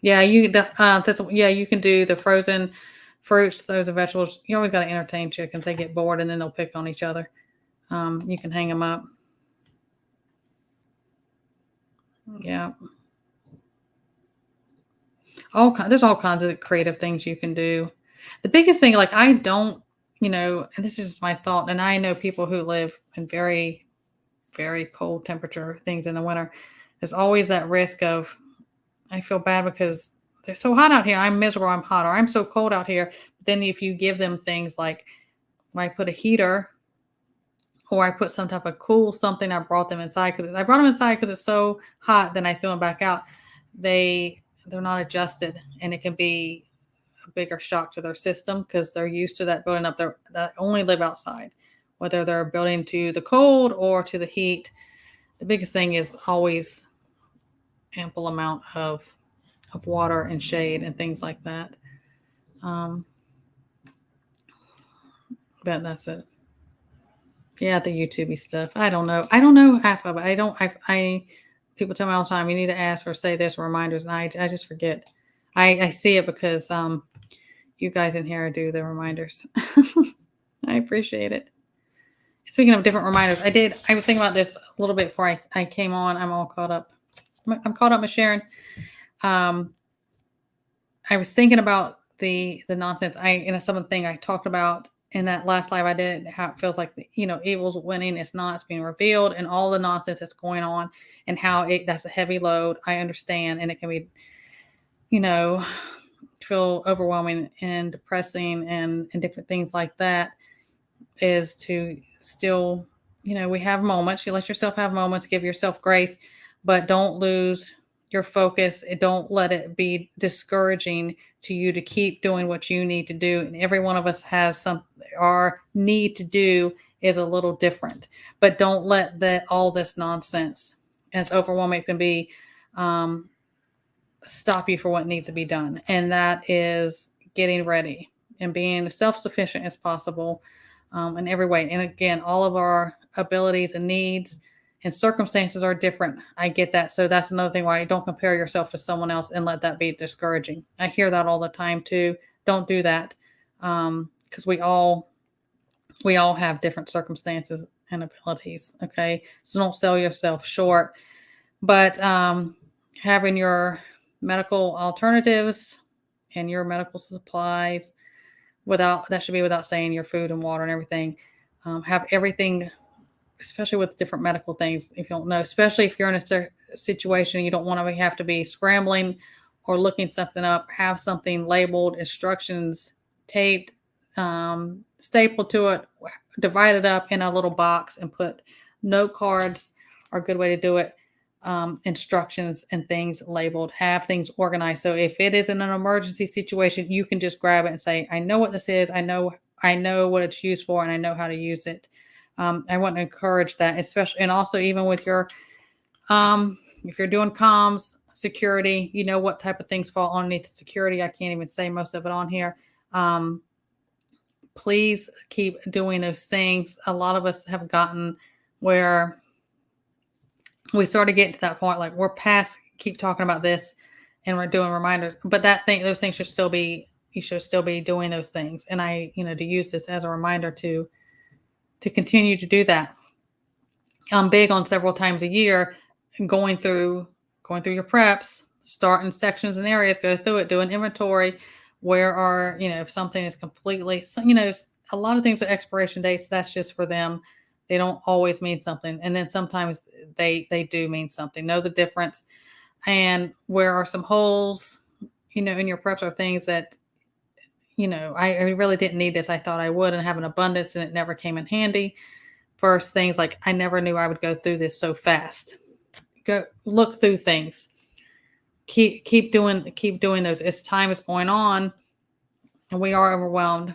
Yeah, you can do the frozen fruits, those are vegetables. You always got to entertain chickens. They get bored and then they'll pick on each other. You can hang them up. Yeah. There's all kinds of creative things you can do. The biggest thing, like I don't, and this is just my thought, and I know people who live in very, very cold temperature things in the winter. There's always that risk of, I feel bad because they're so hot out here. I'm miserable. I'm hot, or I'm so cold out here. But then if you give them things like, I put a heater, or I put some type of cool something, I brought them inside because it's so hot. Then I threw them back out. They're not adjusted, and it can be a bigger shock to their system because they're used to that building up there that only live outside, whether they're building to the cold or to the heat. The biggest thing is always ample amount of water and shade and things like that. But that's it. Yeah, the YouTubey stuff. I don't know. I don't know half of it. People tell me all the time, you need to ask or say this reminders, and I just forget. I see it because you guys in here do the reminders. I appreciate it. Speaking of different reminders, I was thinking about this a little bit before I came on. I'm all caught up. I'm caught up with Sharon. I was thinking about the nonsense. Some of the thing I talked about in that last live I did, how it feels like evil's winning. It's not. It's being revealed, and all the nonsense that's going on, and how that's a heavy load. I understand, and it can be, feel overwhelming and depressing, and different things like that. Is to still, we have moments. You let yourself have moments. Give yourself grace, but don't lose your focus. Don't let it be discouraging to you to keep doing what you need to do. And every one of us has our need to do is a little different, but don't let all this nonsense, as overwhelming it can be, stop you for what needs to be done. And that is getting ready and being as self-sufficient as possible in every way. And again, all of our abilities and needs and circumstances are different. I get that. So that's another thing why don't compare yourself to someone else and let that be discouraging. I hear that all the time too. Don't do that. Because we all have different circumstances and abilities. Okay. So don't sell yourself short. But having your medical alternatives and your medical supplies that should be without saying your food and water and everything. Have everything, especially with different medical things, if you don't know, especially if you're in a situation you don't want to have to be scrambling or looking something up, have something labeled, instructions taped, stapled to it, divided up in a little box and put note cards are a good way to do it. Instructions and things labeled, have things organized. So if it is in an emergency situation, you can just grab it and say, I know what this is. I know what it's used for and I know how to use it. I want to encourage that, especially, and also even with your, if you're doing comms, security, you know what type of things fall underneath security. I can't even say most of it on here. Please keep doing those things. A lot of us have gotten where we sort of get to that point, like we're past, keep talking about this and we're doing reminders, but those things should still be, you should still be doing those things. And to use this as a reminder to continue to do that. I'm big on several times a year going through your preps, starting sections and areas, go through it, do an inventory. Where are, if something is completely, a lot of things with expiration dates, that's just for them. They don't always mean something. And then sometimes they do mean something. Know the difference. And where are some holes, in your preps are things that, I really didn't need this. I thought I would and have an abundance and it never came in handy. First things like, I never knew I would go through this so fast. Go look through things. Keep doing those as time is going on and we are overwhelmed.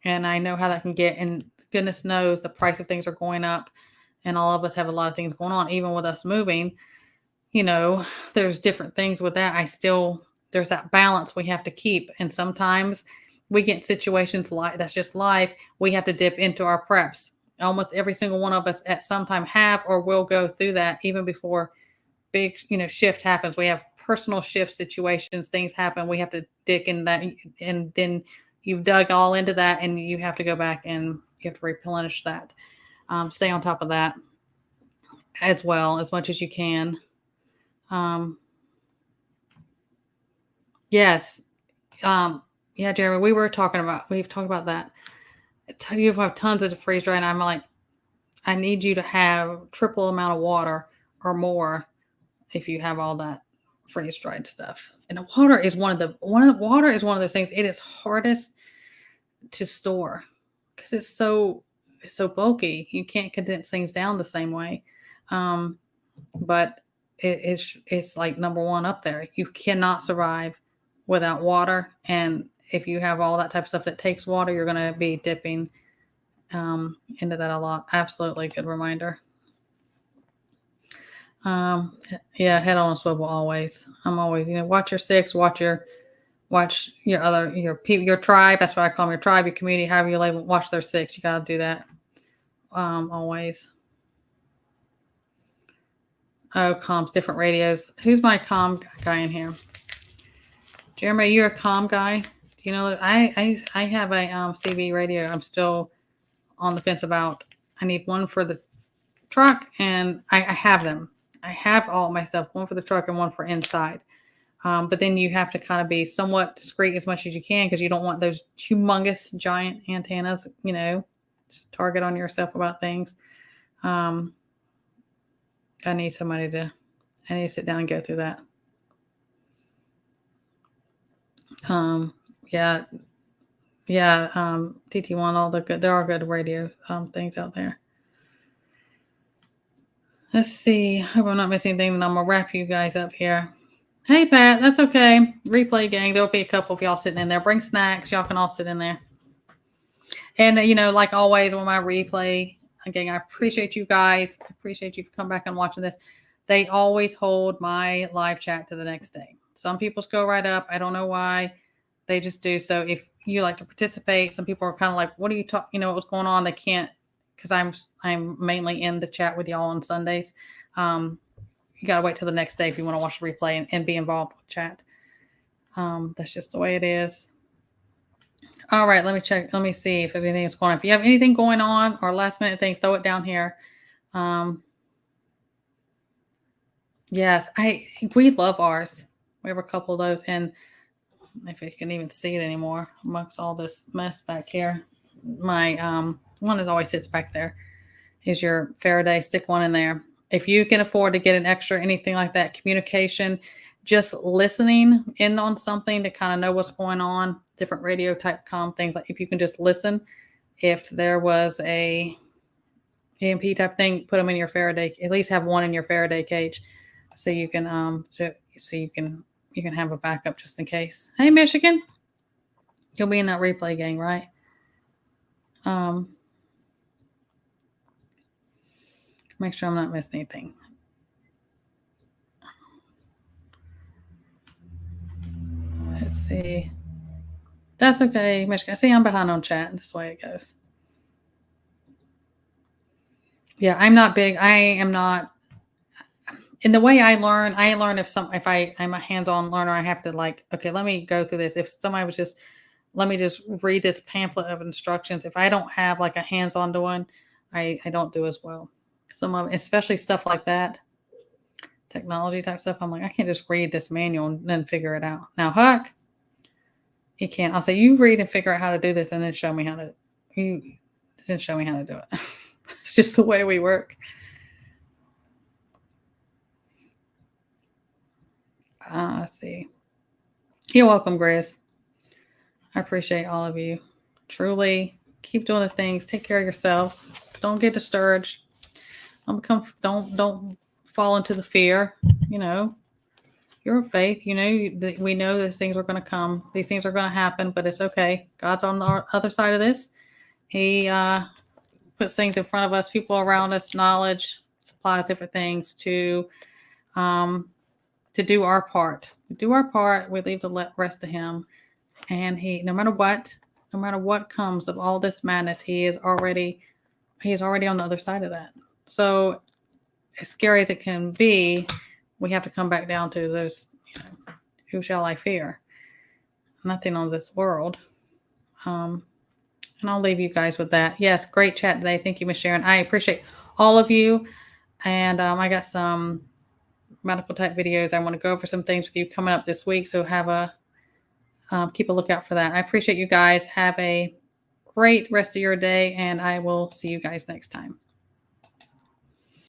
And I know how that can get, and goodness knows the price of things are going up and all of us have a lot of things going on, even with us moving, there's different things with that. There's that balance we have to keep. And sometimes we get situations like that's just life. We have to dip into our preps. Almost every single one of us at some time have or will go through that even before big, shift happens. We have personal shift situations, things happen. We have to dig in that. And then you've dug all into that and you have to go back and you have to replenish that. Stay on top of that as well, as much as you can. Yes. Yeah, Jeremy, we've talked about that. You have tons of freeze dry and I'm like, I need you to have triple amount of water or more if you have all that freeze dried stuff. And the water is one of those things. It is hardest to store because it's so bulky. You can't condense things down the same way. But it's like number one up there. You cannot survive without water. And if you have all that type of stuff that takes water, you're going to be dipping into that a lot. Absolutely. Good reminder. Yeah, head on a swivel always. I'm always, watch your six, watch your tribe. That's what I call them, your tribe, your community, however you label, watch their six. You got to do that. Always. Oh, comms, different radios. Who's my comm guy in here? Jeremy, you're a comm guy. Do you know that I have a CB radio. I'm still on the fence about. I need one for the truck, and I have them. I have all my stuff, one for the truck and one for inside. But then you have to kind of be somewhat discreet as much as you can because you don't want those humongous giant antennas, target on yourself about things. I need to sit down and go through that. TT1, all the good, there are good radio things out there. Let's see. Hope I'm not missing anything. And I'm going to wrap you guys up here. Hey, Pat, that's okay. Replay gang. There'll be a couple of y'all sitting in there. Bring snacks. Y'all can all sit in there. And, like always, with my replay, again, I appreciate you guys. I appreciate you for coming back and watching this. They always hold my live chat to the next day. Some people's go right up. I don't know why. They just do. So if you like to participate, some people are kind of like, what are you talking? What's going on? They can't because I'm mainly in the chat with y'all on Sundays. You got to wait till the next day if you want to watch the replay and be involved with chat. That's just the way it is. All right, let me check. Let me see if anything is going on. If you have anything going on or last minute things, throw it down here. Yes, we love ours. We have a couple of those, and if you can even see it anymore amongst all this mess back here, my one that always sits back there is your Faraday. Stick one in there. If you can afford to get an extra anything like that, communication, just listening in on something to kind of know what's going on, different radio type things, like if you can just listen, if there was a EMP type thing, put them in your Faraday, at least have one in your Faraday cage so you can you can have a backup just in case. Hey, Michigan, you'll be in that replay gang, right? Make sure I'm not missing anything. Let's see. That's okay, Michigan. See, I'm behind on chat. This is the way it goes. Yeah, I'm not big. I am not. In the way I learn if I'm a hands-on learner, I have to like, okay, let me go through this. If somebody was just, let me just read this pamphlet of instructions. If I don't have like a hands-on doing, I don't do as well. Some of, especially stuff like that, technology type stuff. I'm like, I can't just read this manual and then figure it out. Now, Huck, he can't. I'll say, you read and figure out how to do this and then show me how to, he didn't show me how to do it. It's just the way we work. Let's see. You're welcome, Grace. I appreciate all of you. Truly, keep doing the things. Take care of yourselves. Don't get discouraged. Don't fall into the fear. You know, you're of faith. You know we know these things are going to come. These things are going to happen, but it's okay. God's on the other side of this. He puts things in front of us, people around us, knowledge, supplies different things to do our part. We do our part. We leave the rest to Him. And He, no matter what comes of all this madness, He is already on the other side of that. So as scary as it can be, we have to come back down to those, who shall I fear? Nothing on this world. And I'll leave you guys with that. Yes, great chat today. Thank you, Ms. Sharon. I appreciate all of you. And I got some medical type videos. I want to go over some things with you coming up this week. So keep a lookout for that. I appreciate you guys. Have a great rest of your day, and I will see you guys next time.